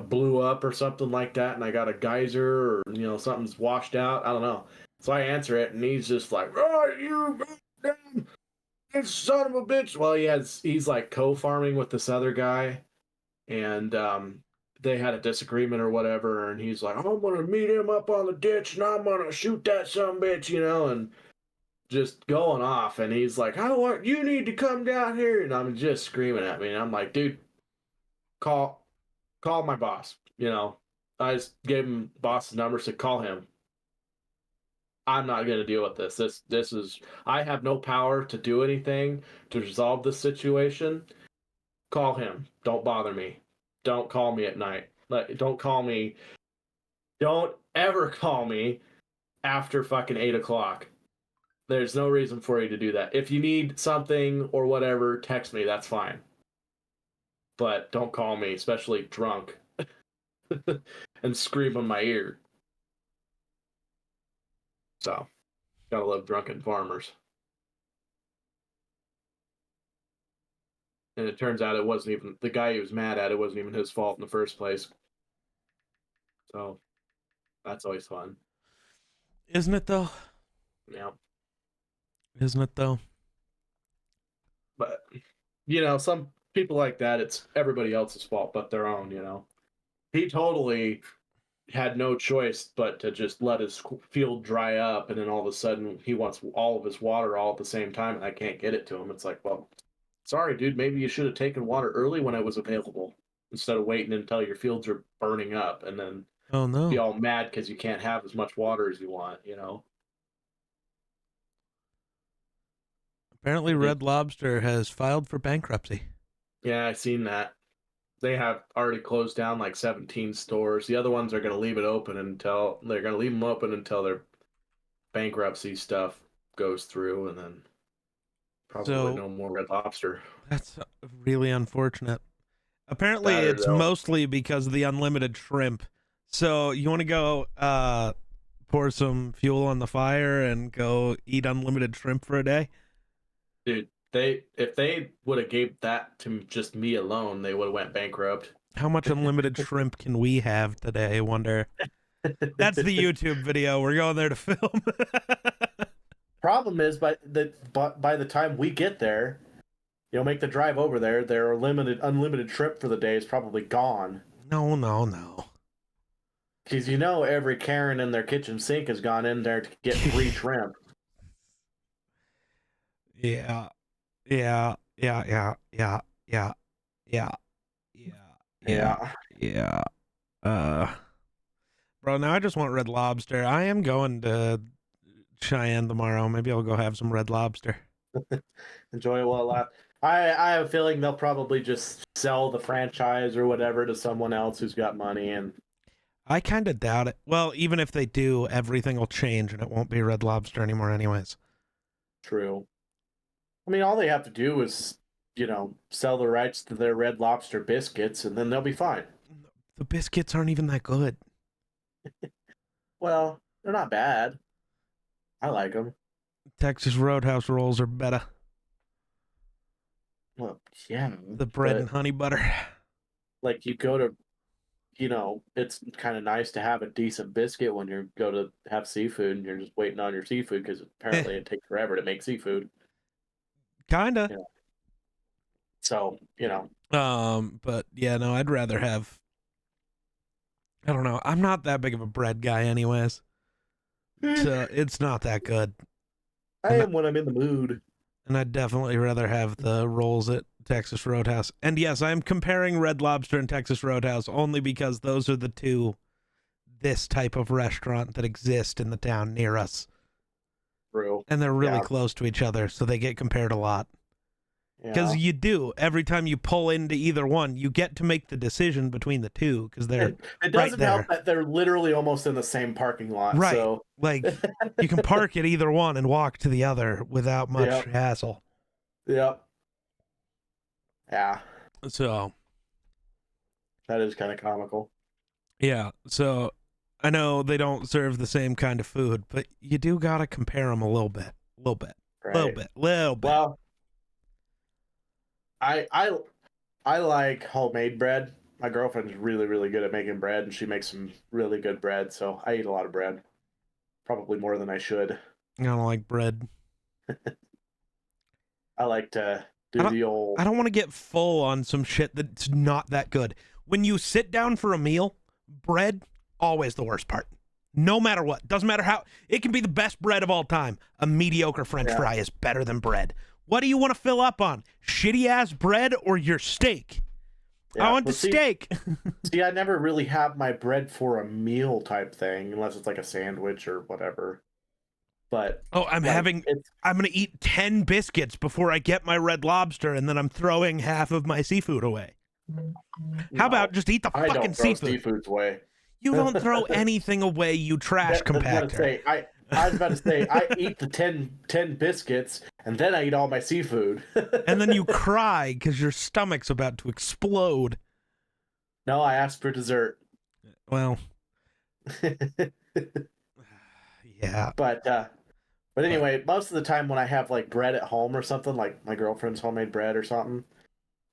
blew up or something like that, and I got a geyser, or something's washed out. I don't know. So I answer it, and he's just like, "Oh, you goddamn son of a bitch!" Well, he's like co-farming with this other guy, and they had a disagreement or whatever, and he's like, "I'm gonna meet him up on the ditch, and I'm gonna shoot that son of a bitch," and just going off. And he's like, "I want you need to come down here," and I'm just screaming at me, and I'm like, "Dude, call my boss." I just gave him boss's number, said call him. I'm not going to deal with this. This is I have no power to do anything to resolve this situation. Call him. Don't bother me. Don't call me at night. Don't call me. Don't ever call me after fucking 8 o'clock. There's no reason for you to do that. If you need something or whatever, text me. That's fine. But don't call me, especially drunk, and scream in my ear. So, gotta love drunken farmers. And it turns out it wasn't even the guy he was mad at. It wasn't even his fault in the first place. So that's always fun. Isn't it though? Yeah, Isn't it though? but some people like that. It's everybody else's fault but their own. He totally had no choice but to just let his field dry up, and then all of a sudden he wants all of his water all at the same time, and I can't get it to him. It's like, well, sorry, dude. Maybe you should have taken water early when it was available instead of waiting until your fields are burning up and then Oh be no. all mad because you can't have as much water as you want. Apparently It, Red Lobster has filed for bankruptcy. yeah, I seen that. They have already closed down like 17 stores. The other ones are going to leave it open until they're going to leave them open until their bankruptcy stuff goes through, and then probably So no more Red Lobster. that's really unfortunate. Apparently That or it's they'll, mostly because of the unlimited shrimp. So you want to go pour some fuel on the fire and go eat unlimited shrimp for a day? dude. If they would have gave that to just me alone, they would have went bankrupt. How much unlimited shrimp can we have today? I wonder. That's the YouTube video. We're going there to film. Problem is, by the time we get there, Make the drive over there. Their unlimited trip for the day is probably gone. No. Because every Karen in their kitchen sink has gone in there to get free shrimp. Yeah. Bro, now I just want Red Lobster. I am going to Cheyenne tomorrow. Maybe I'll go have some Red Lobster. Enjoy it while it lasts. I have a feeling they'll probably just sell the franchise or whatever to someone else who's got money. And I kind of doubt it. Well, even if they do, everything will change and it won't be Red Lobster anymore anyways. True. I mean, all they have to do is, sell the rights to their Red Lobster biscuits, and then they'll be fine. The biscuits aren't even that good. Well, they're not bad. I like them. Texas Roadhouse rolls are better. Well, yeah. The bread and honey butter. Like, you go to, it's kind of nice to have a decent biscuit when you go to have seafood and you're just waiting on your seafood because apparently it takes forever to make seafood. Kinda. Yeah. So, But yeah, no, I'd rather have. I don't know. I'm not that big of a bread guy, anyways. So it's not that good. I am when I'm in the mood. And I'd definitely rather have the rolls at Texas Roadhouse. And yes, I'm comparing Red Lobster and Texas Roadhouse only because those are the two this type of restaurant that exist in the town near us. True. And they're really close to each other, so they get compared a lot. Because you do. Every time you pull into either one, you get to make the decision between the two because they're it doesn't help that they're literally almost in the same parking lot. Right. So. Like, you can park at either one and walk to the other without much hassle. Yep. Yeah. So. That is kind of comical. Yeah. So, I know they don't serve the same kind of food, but you do got to compare them a little bit. Right. Little bit. Well, I like homemade bread. My girlfriend's really, really good at making bread, and she makes some really good bread, so I eat a lot of bread. Probably more than I should. I don't like bread. I like to do the old... I don't want to get full on some shit that's not that good. When you sit down for a meal, bread, always the worst part. No matter what. Doesn't matter how... It can be the best bread of all time. A mediocre French fry is better than bread. What do you want to fill up on? Shitty-ass bread or your steak? Yeah, I want the steak. See, I never really have my bread for a meal type thing, unless it's like a sandwich or whatever. But I'm going to eat 10 biscuits before I get my Red Lobster, and then I'm throwing half of my seafood away. How about just eat the fucking seafood? I don't throw seafoods away. You don't throw anything away, you trash compactor. I was about to say, I eat the 10 biscuits, and then I eat all my seafood. And then you cry because your stomach's about to explode. No, I asked for dessert. Well. Yeah. But anyway, most of the time when I have, like, bread at home or something, like my girlfriend's homemade bread or something,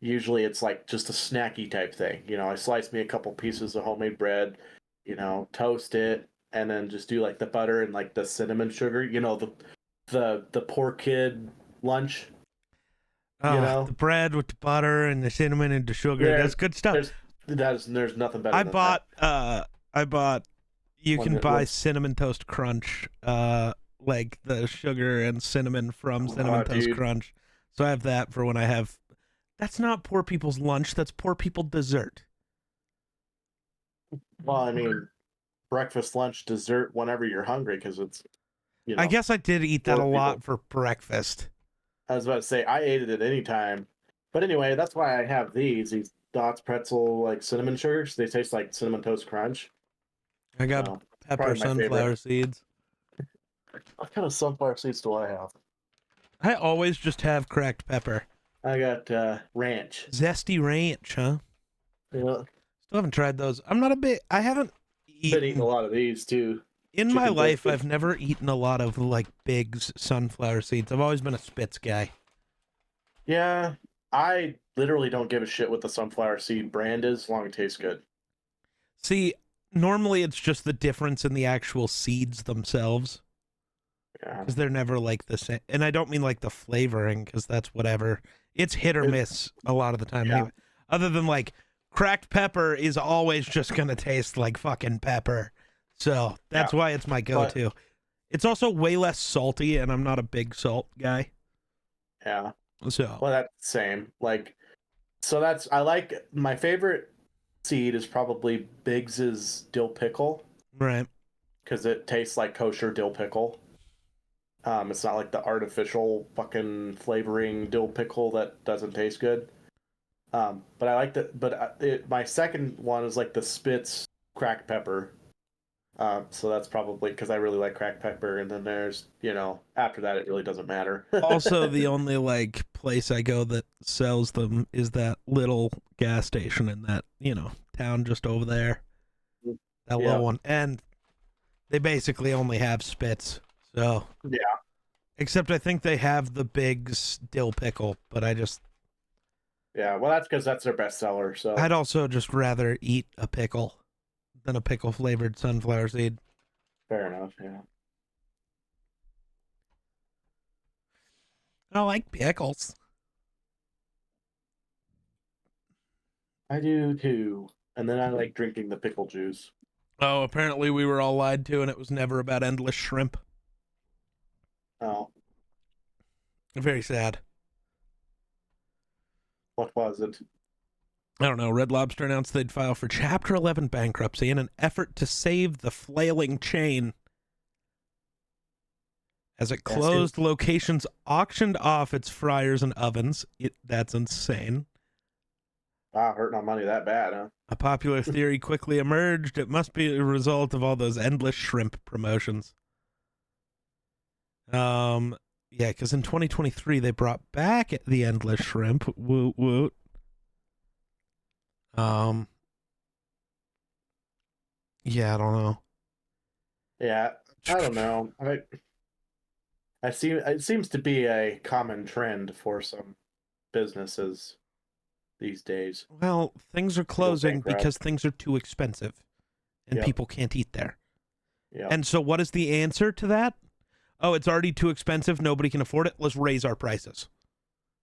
usually it's, like, just a snacky type thing. I slice me a couple pieces of homemade bread, toast it, and then just do like the butter and like the cinnamon sugar, the poor kid lunch. The bread with the butter and the cinnamon and the sugar. That's good stuff. There's nothing better. I bought. You can buy Cinnamon Toast Crunch, like the sugar and cinnamon from Cinnamon Toast Crunch. So I have that for when I have. That's not poor people's lunch. That's poor people dessert. Well, I mean, breakfast, lunch, dessert, whenever you're hungry, because it's, I guess I did eat that a lot for breakfast. I was about to say, I ate it at any time. But anyway, that's why I have these Dots pretzel, like cinnamon sugars. They taste like Cinnamon Toast Crunch. I got pepper sunflower seeds. What kind of sunflower seeds do I have? I always just have cracked pepper. I got ranch. Zesty ranch, huh? Yeah. Still haven't tried those. I'm not a bit. I haven't eaten a lot of these too. In my life, I've never eaten a lot of like big sunflower seeds. I've always been a Spitz guy. Yeah, I literally don't give a shit what the sunflower seed brand is, as long as it tastes good. See, normally it's just the difference in the actual seeds themselves. Yeah. Because they're never like the same. And I don't mean like the flavoring, because that's whatever. It's hit or It, miss a lot of the time. yeah, Anyway, other than like cracked pepper is always just gonna taste like fucking pepper. So yeah, that's why it's my but go-to. It's also way less salty, and I'm not a big salt guy. yeah, So well, that's the same. Like, so that's I like my favorite seed is probably Biggs's dill pickle right. because it tastes like kosher dill pickle. It's not like the artificial fucking flavoring dill pickle that doesn't taste good. But I like the but my second one is like the Spitz cracked pepper. So that's probably because I really like cracked pepper, and then there's after that it really doesn't matter. Also, the only like place I go that sells them is that little gas station in that town just over there. That little Yeah, one, and they basically only have Spitz. So, yeah, except I think they have the Big's dill pickle, but yeah. Well, that's because that's their best seller. So I'd also just rather eat a pickle than a pickle flavored sunflower seed. fair enough. Yeah, I like pickles. I do too. And then I like drinking the pickle juice. Oh, apparently we were all lied to, and it was never about endless shrimp. Oh, Very sad. what was it? I don't know. Red Lobster announced they'd file for Chapter 11 bankruptcy in an effort to save the flailing chain. As it Yes, it, closed, locations auctioned off its fryers and ovens. That's insane. wow, hurting on money that bad, huh? A popular theory quickly emerged. It must be a result of all those endless shrimp promotions. Um, yeah, because in 2023 they brought back the endless shrimp. Woot woot. Um, yeah, I don't know. Yeah, I don't know. I see. It seems to be a common trend for some businesses these days Well, things are to go closing bankrupt. because things are too expensive and Yep. people can't eat there. Yep. And so, what is the answer to that? Oh, it's already too expensive. Nobody can afford it. Let's raise our prices.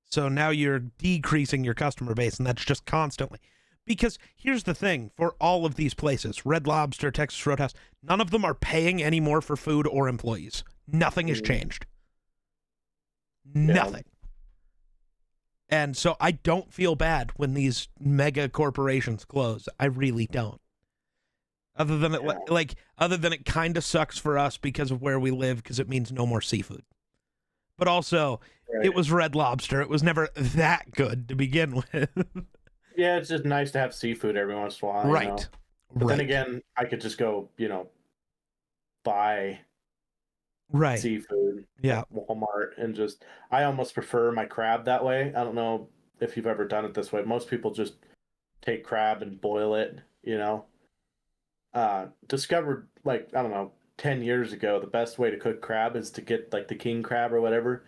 So now you're decreasing your customer base, and that's just constantly. Because here's the thing for all of these places, Red Lobster, Texas Roadhouse, none of them are paying any more for food or employees. Nothing has Mm, changed. yeah. Nothing. And so I don't feel bad when these mega corporations close. I really don't. Other than Yeah. it kind of sucks for us because of where we live because it means no more seafood. But also, it Right. was Red Lobster. It was never that good to begin with. Yeah, it's just nice to have seafood every once in a while, Right. But then Right. again, I could just go, buy Right. seafood Yeah. at Walmart and just. I almost prefer my crab that way. I don't know if you've ever done it this way. Most people just take crab and boil it. Discovered like I don't know 10 years ago the best way to cook crab is to get like the king crab or whatever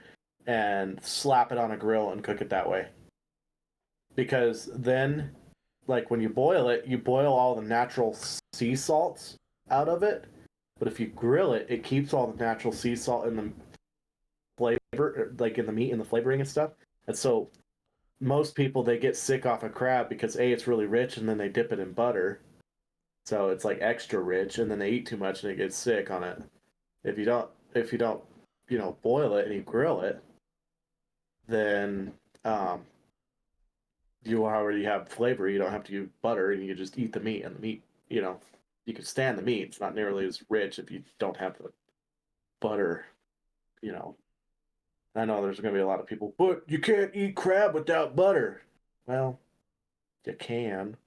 and slap it on a grill and cook it that way because then like when you boil it you boil all the natural sea salts out of it, but if you grill it it keeps all the natural sea salt in the flavor like in the meat and the flavoring and stuff. And so most people they get sick off of crab because a it's really rich and then they dip it in butter. So it's like extra rich, and then they eat too much and they get sick on it. If you don't, boil it and you grill it, then um, you already have flavor. You don't have to use butter, and you just eat the meat. And the meat, you can stand the meat. It's not nearly as rich if you don't have the butter. You know, I know there's going to be a lot of people, but you can't eat crab without butter. Well, you can.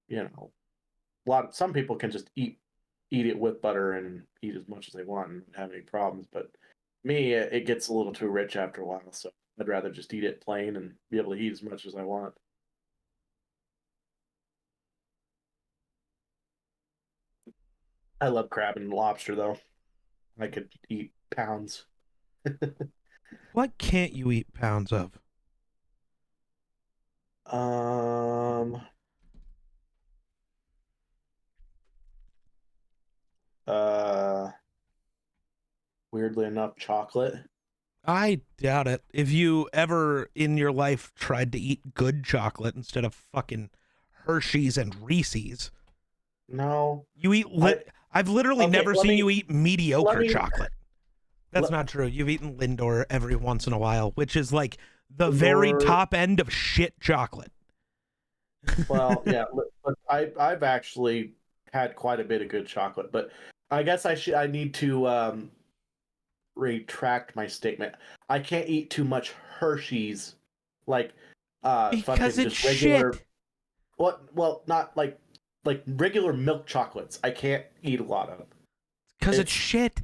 You know, some people can just eat it with butter and eat as much as they want and not have any problems. But me, it gets a little too rich after a while, so I'd rather just eat it plain and be able to eat as much as I want. I love crab and lobster though. I could eat pounds. What can't you eat pounds of? Um. Uh. Weirdly enough, chocolate. I doubt it. If you ever in your life tried to eat good chocolate instead of fucking Hershey's and Reese's, No, you eat I I've literally okay. never seen you eat Let mediocre me chocolate. That's let, not true. You've eaten Lindor every once in a while, which is like the very Lindor. top end of shit chocolate. Well, yeah, but I've actually had quite a bit of good chocolate, but I guess I need to retract my statement. I can't eat too much Hershey's, like Because fucking it's just regular. shit. What? Well, not like regular milk chocolates. I can't eat a lot of. Because it's It's shit.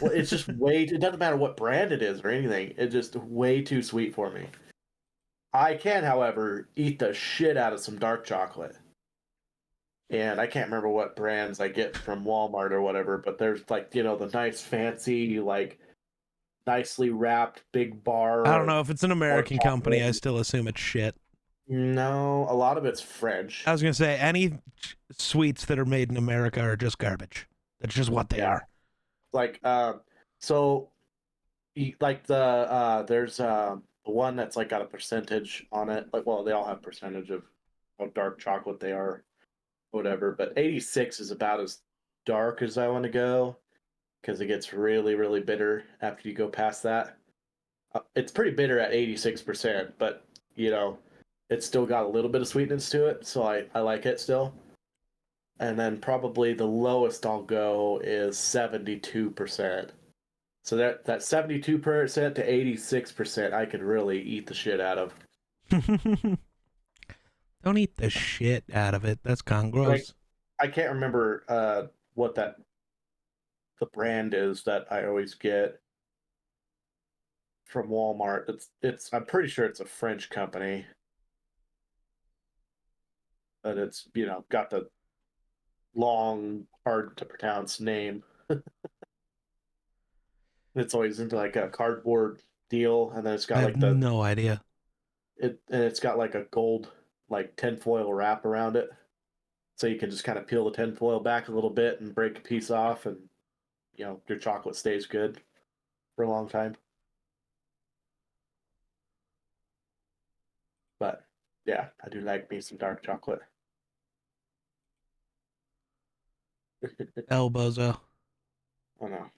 well, it's just way. It doesn't matter what brand it is or anything. It's just way too sweet for me. I can, however, eat the shit out of some dark chocolate. And I can't remember what brands I get from Walmart or whatever, but there's like, the nice fancy, like nicely wrapped big bar I don't of know if it's an dark American company. chocolate. I still assume it's shit. No, a lot of it's I French. was gonna say any sweets that are made in America are just garbage. That's just what they Yeah. are. Like so like there's the one that's like got a percentage on it. Like, well, they all have percentage of how dark chocolate they are, whatever, but 86 is about as dark as I want to go because it gets really, really bitter after you go past that. It's pretty bitter at 86%, but you know, it's still got a little bit of sweetness to it, so I like it still. And then probably the lowest I'll go is 72%. So that 72% to 86%, I could really eat the shit out of. Don't eat the shit out of it. That's kind of Like gross. I can't remember what the brand is that I always get from Walmart. It's I'm pretty sure it's a French company, but it's got the long, hard to pronounce name. It's always into like a cardboard deal, and then it's I got have like the no idea. it's got like a gold like tinfoil wrap around it, so you can just kind of peel the tinfoil back a little bit and break a piece off, and your chocolate stays good for a long time. But yeah, I do like me some dark chocolate. El Bozo. I know.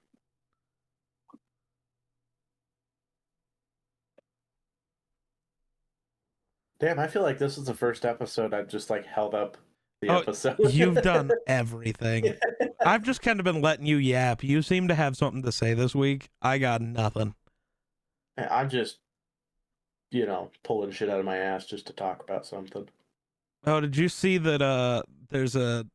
Damn, I feel like this is the first episode I've just like held up the Oh, episode. you've done everything. I've just kind of been letting you yap. You seem to have something to say this week. I got nothing. I'm just, pulling shit out of my ass just to talk about something. Oh, did you see that there's a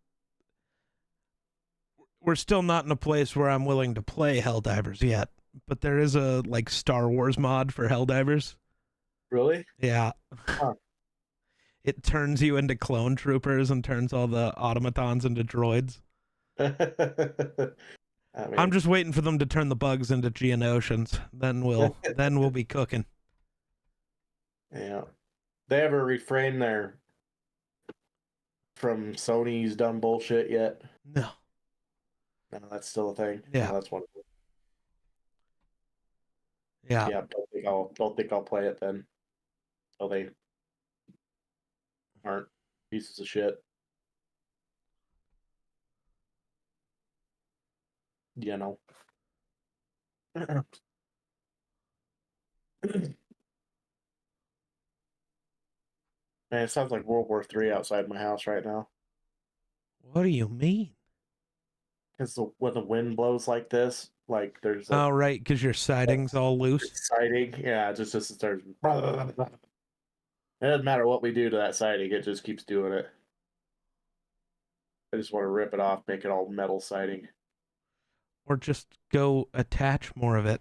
we're still not in a place where I'm willing to play Helldivers yet, but there is a like Star Wars mod for Helldivers. Really? Yeah. Huh. It turns you into clone troopers and turns all the automatons into droids. I I'm mean, just waiting for them to turn the bugs into Geonosians. Then we'll be cooking. yeah. They ever refrain their from Sony's dumb bullshit yet? No. No, that's still a thing. Yeah. No, that's one. Yeah. Yeah, don't think I'll play it then. So they aren't pieces of shit. You know. Man, it sounds like World War III outside my house right now. What do you mean? Because when the wind blows like this, like there's a Oh, right, because your siding's all loose. siding. Yeah, it just starts. It doesn't matter what we do to that siding; it just keeps doing it. I just want to rip it off, make it all metal siding. Or just go attach more of it.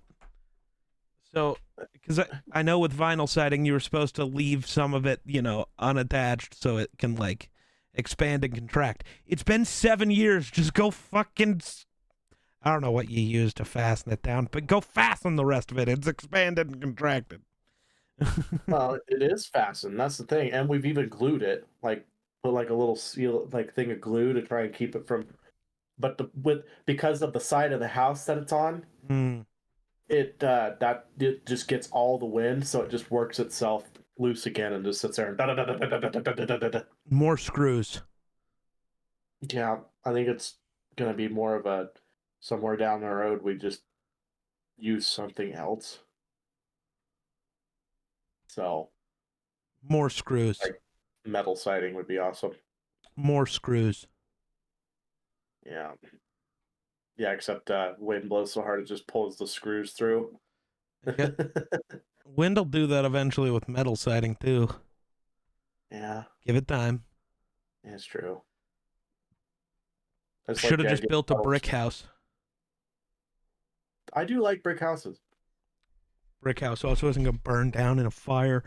So, because I know with vinyl siding, you were supposed to leave some of it, unattached so it can, like, expand and contract. It's been 7 years. Just go fucking. I don't know what you use to fasten it down, but go fasten the rest of it. It's expanded and contracted. Well, it is fastened. That's the thing, and we've even glued it. Like put like a little seal, like thing of glue to try and keep it from. But because of the side of the house that it's on, Hmm. it just gets all the wind, so it just works itself loose again and just sits there and More screws. Yeah, I think it's gonna be more of a somewhere down the road we just use something else. So More screws. like metal siding would be awesome. More screws. Yeah. Yeah, except wind blows so hard it just pulls the screws through. Yep. Wind will do that eventually with metal siding too. Yeah, Give it time. it's true. It's like Should have the just idea built a of brick house. I do like brick houses. Brick house also isn't gonna burn down in a fire.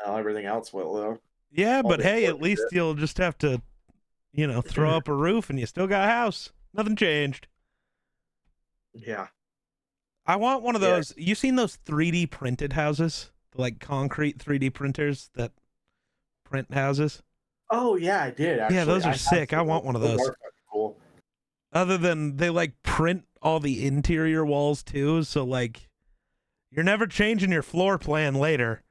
Everything else will though. Yeah, All but the hey, at important least shit. you'll just have to, throw up a roof and you still got a house. Nothing changed. Yeah. I want one of Yeah. those. You seen those 3D printed houses? Like concrete 3D printers that print houses? Oh yeah, I did actually. Yeah, those I are have sick. I seen want one of those. those. Are fucking cool. Other than they like print all the interior walls too, so like you're never changing your floor plan later.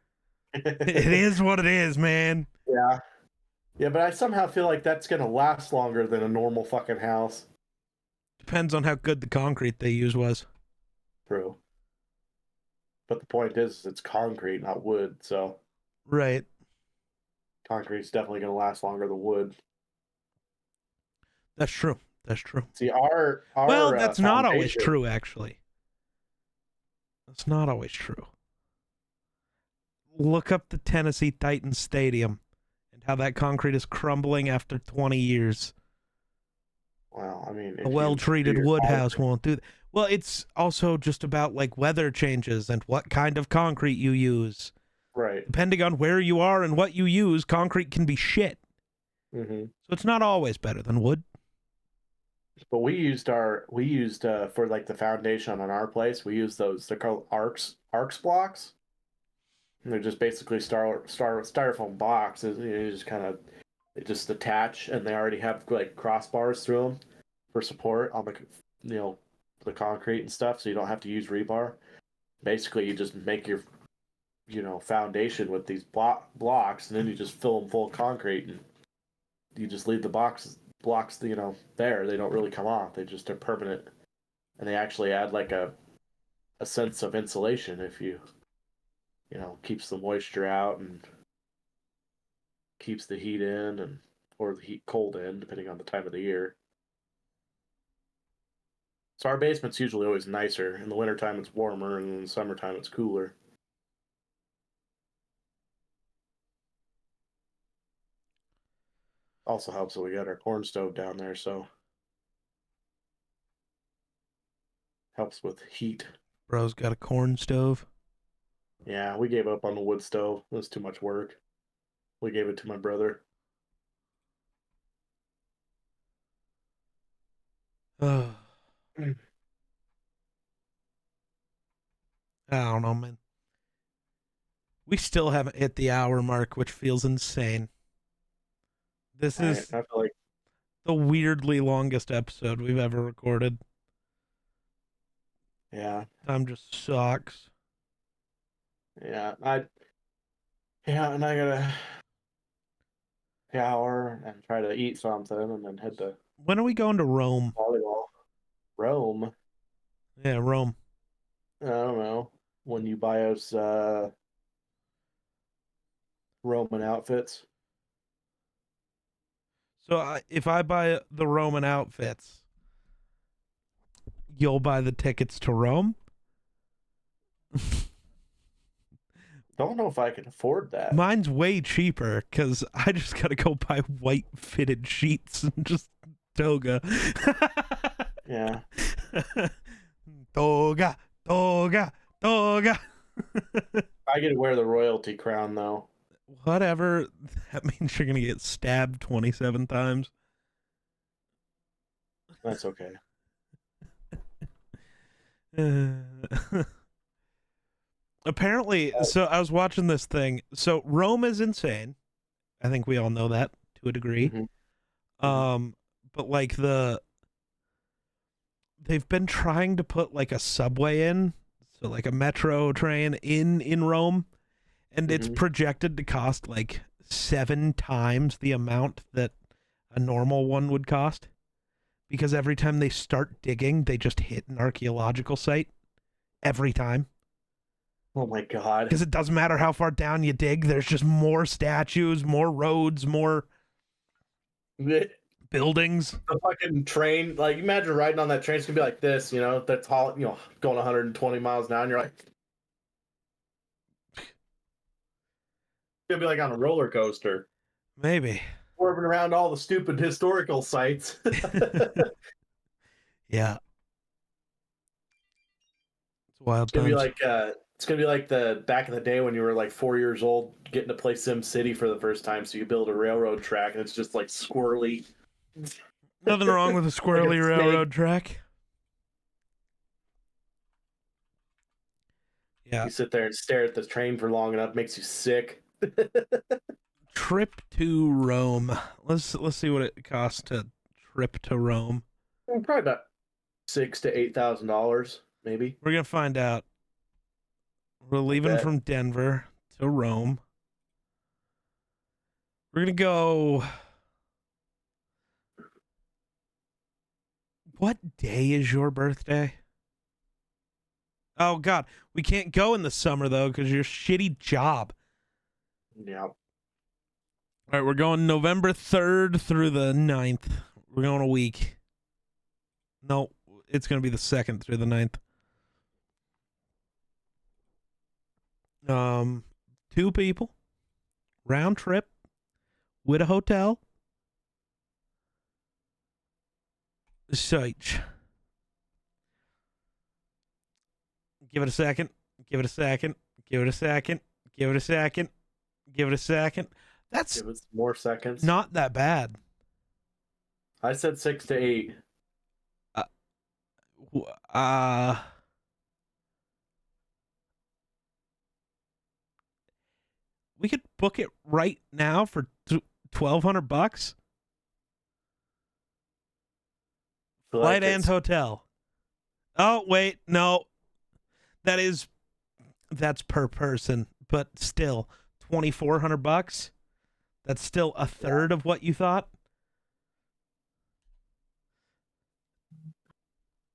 It is what it is, man. Yeah. Yeah, but I somehow feel like that's gonna last longer than a normal fucking house. Depends on how good the concrete they use was. True. But the point is it's concrete, not wood, so Right. concrete's definitely gonna last longer than wood. That's true. That's true. See, our Well, that's not always foundation. true, actually. That's not always true. Look up the Tennessee Titans Stadium and how that concrete is crumbling after 20 years. Well, I mean, A well-treated wood house won't do that. Well, it's also just about like weather changes and what kind of concrete you use. right. Depending on where you are and what you use, concrete can be shit. Mm-hmm. So it's not always better than wood. But we used for like the foundation on our place. We used those. They're called arcs blocks. And they're just basically styrofoam boxes. You just kind of they just attach, and they already have like crossbars through them for support on the the concrete and stuff. So you don't have to use rebar. Basically, you just make your foundation with these blocks, and then you just fill them full of concrete, and you just leave the blocks there. They don't really come off. They just are permanent, and they actually add like a sense of insulation if you keeps the moisture out and keeps the heat in and or the heat cold in depending on the time of the year. So our basement's usually always nicer. In the wintertime it's warmer, and in the summertime it's cooler. Also helps that we got our corn stove down there, so helps with heat. Bro's got a corn stove. Yeah, we gave up on the wood stove. It was too much work. We gave it to my brother. I don't know, man. We still haven't hit the hour mark, which feels insane. This is I feel like the weirdly longest episode we've ever recorded. yeah. Time just sucks. Yeah, and I gotta shower and try to eat something and then head to When are we going to Rome? volleyball. Rome. Yeah, Rome. I don't know. When you buy us Roman outfits. So if I buy the Roman outfits, you'll buy the tickets to Rome? Don't know if I can afford that. Mine's way cheaper because I just got to go buy white fitted sheets and just toga. Yeah. Toga, toga, toga. I get to wear the royalty crown though. Whatever. That means you're going to get stabbed 27 times. That's okay. Apparently, so I was watching this thing. So Rome is insane. I think we all know that to a degree. Mhm. But like the they've been trying to put like a subway in, so like a metro train in Rome, and it's Hmm. projected to cost like 7 times the amount that a normal one would cost, because every time they start digging, they just hit an archaeological site every time. Oh my god. Because it doesn't matter how far down you dig, there's just more statues, more roads, more The buildings. fucking train, like imagine riding on that train. It's gonna be like this, that's all, going 120 miles an hour. And you're like, it's gonna be like on a roller coaster, Maybe. swerving around all the stupid historical sites. Yeah. It's wild It's gonna be times. like the back in the day when you were like 4 years old, getting to play Sim City for the first time. So you build a railroad track, and it's just like squirrely, Nothing wrong with a like a squirrely snake. railroad track. Yeah. You sit there and stare at the train for long enough, makes you sick. Trip to Rome. Let's see what it costs to trip to Rome. Probably about $6,000 to $8,000, maybe. We're gonna find out. We're I leaving bet. from Denver to Rome. We're gonna go. What day is your birthday? Oh God, we can't go in the summer though because your shitty job. Yeah. All right, we're going November 3rd through the 9th. We're going a week. No, it's gonna be the 2nd through the 9th. 2 people, round trip with a hotel. Search. Give it a second. Give it a second. Give it a second. Give it a second. Give it a second. That's Give it some more seconds. not that bad. I said 6 to 8. Uh, uh we could book it right now for $1,200. Feel Flight like and it's hotel. Oh wait, no, that's per person, but still $2,400. That's still a third of what you thought.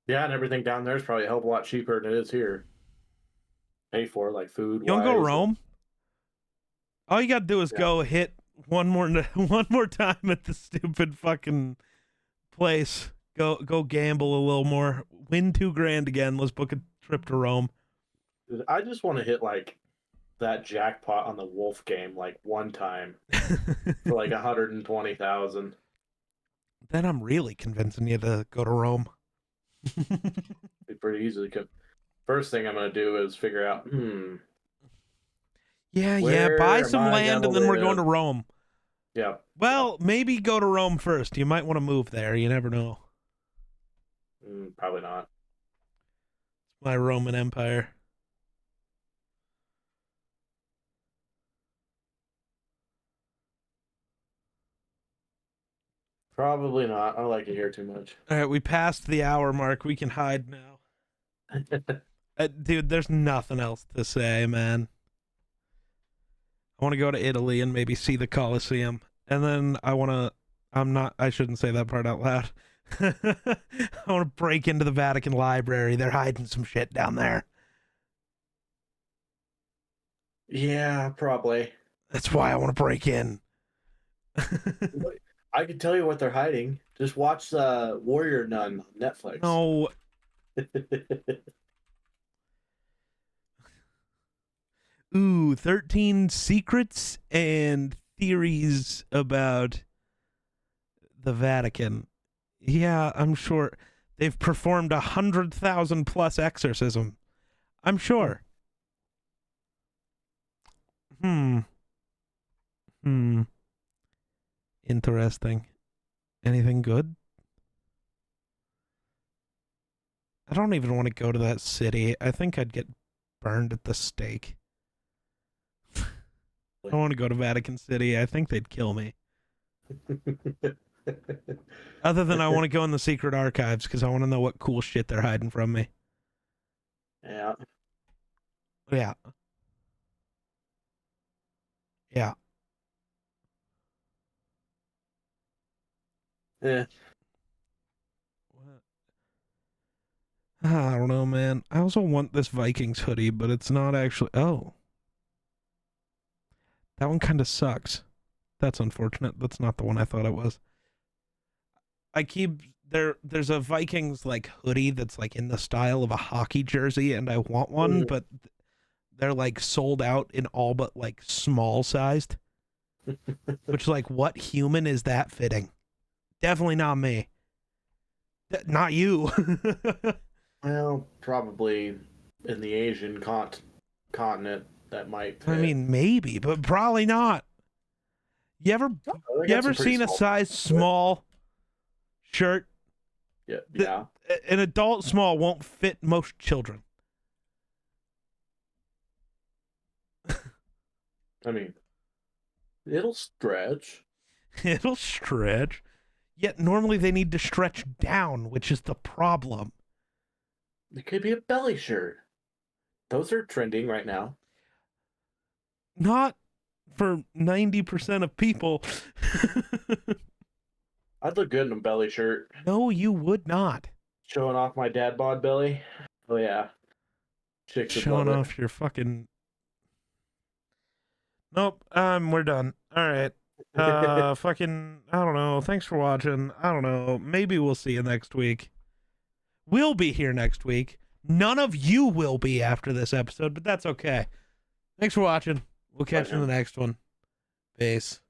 yeah, and everything down there is probably a hell of a lot cheaper than it is here. Pay for like food You want to go to wise, and Rome? All you got to do is yeah. go hit one more time at the stupid fucking place. Go gamble a little more. Win $2,000 again. Let's book a trip to Rome. I just want to hit like that jackpot on the Wolf game like one time for like 120,000. Then I'm really convincing you to go to Rome. Be pretty easily. First thing I'm gonna do is figure out, Yeah. Buy where am some I land gonna and then we're going to live? Rome. Yeah, yeah. Well, maybe go to Rome first. You might want to move there. You never know. Probably not. My Roman Empire. Probably not. I like it here too much. All right, we passed the hour mark. We can hide now. Dude, there's nothing else to say, man. I want to go to Italy and maybe see the Colosseum. And then I shouldn't say that part out loud. I want to break into the Vatican Library. They're hiding some shit down there. Yeah, probably. That's why I want to break in. I can tell you what they're hiding. Just watch Warrior Nun on Netflix. No. Ooh, 13 secrets and theories about the Vatican. Yeah, I'm sure they've performed 100,000 plus exorcism. I'm sure. Hmm. Interesting. Anything good? I don't even want to go to that city. I think I'd get burned at the stake. I don't want to go to Vatican City. I think they'd kill me. Other than I want to go in the secret archives because I want to know what cool shit they're hiding from me. Yeah. Yeah. Yeah. Eh. I don't know, man. I also want this Vikings hoodie, but it's not actually. Oh. That one kind of sucks. That's unfortunate. That's not the one I thought it was. I keep there's a Vikings like hoodie that's like in the style of a hockey jersey and I want one, but they're like sold out in all but like small sized. Which like what human is that fitting? Definitely not me. Not you. Well, probably in the Asian continent that might I fit. mean maybe, but probably not. You ever Oh, they you got some ever pretty seen a small. size small shirt? Yeah, yeah. An adult small won't fit most children. I mean, it'll stretch. It'll stretch. Yet normally they need to stretch down, which is the problem. It could be a belly shirt. Those are trending right now. Not for 90% of people. I'd look good in a belly shirt. No, you would not. Showing off my dad bod belly. Oh yeah. Chicks would Showing love off your fucking. Nope. We're done. All right. Fucking. I don't know. Thanks for watching. I don't know. Maybe we'll see you next week. We'll be here next week. None of you will be after this episode, but that's okay. Thanks for watching. We'll catch you in the next one. Peace.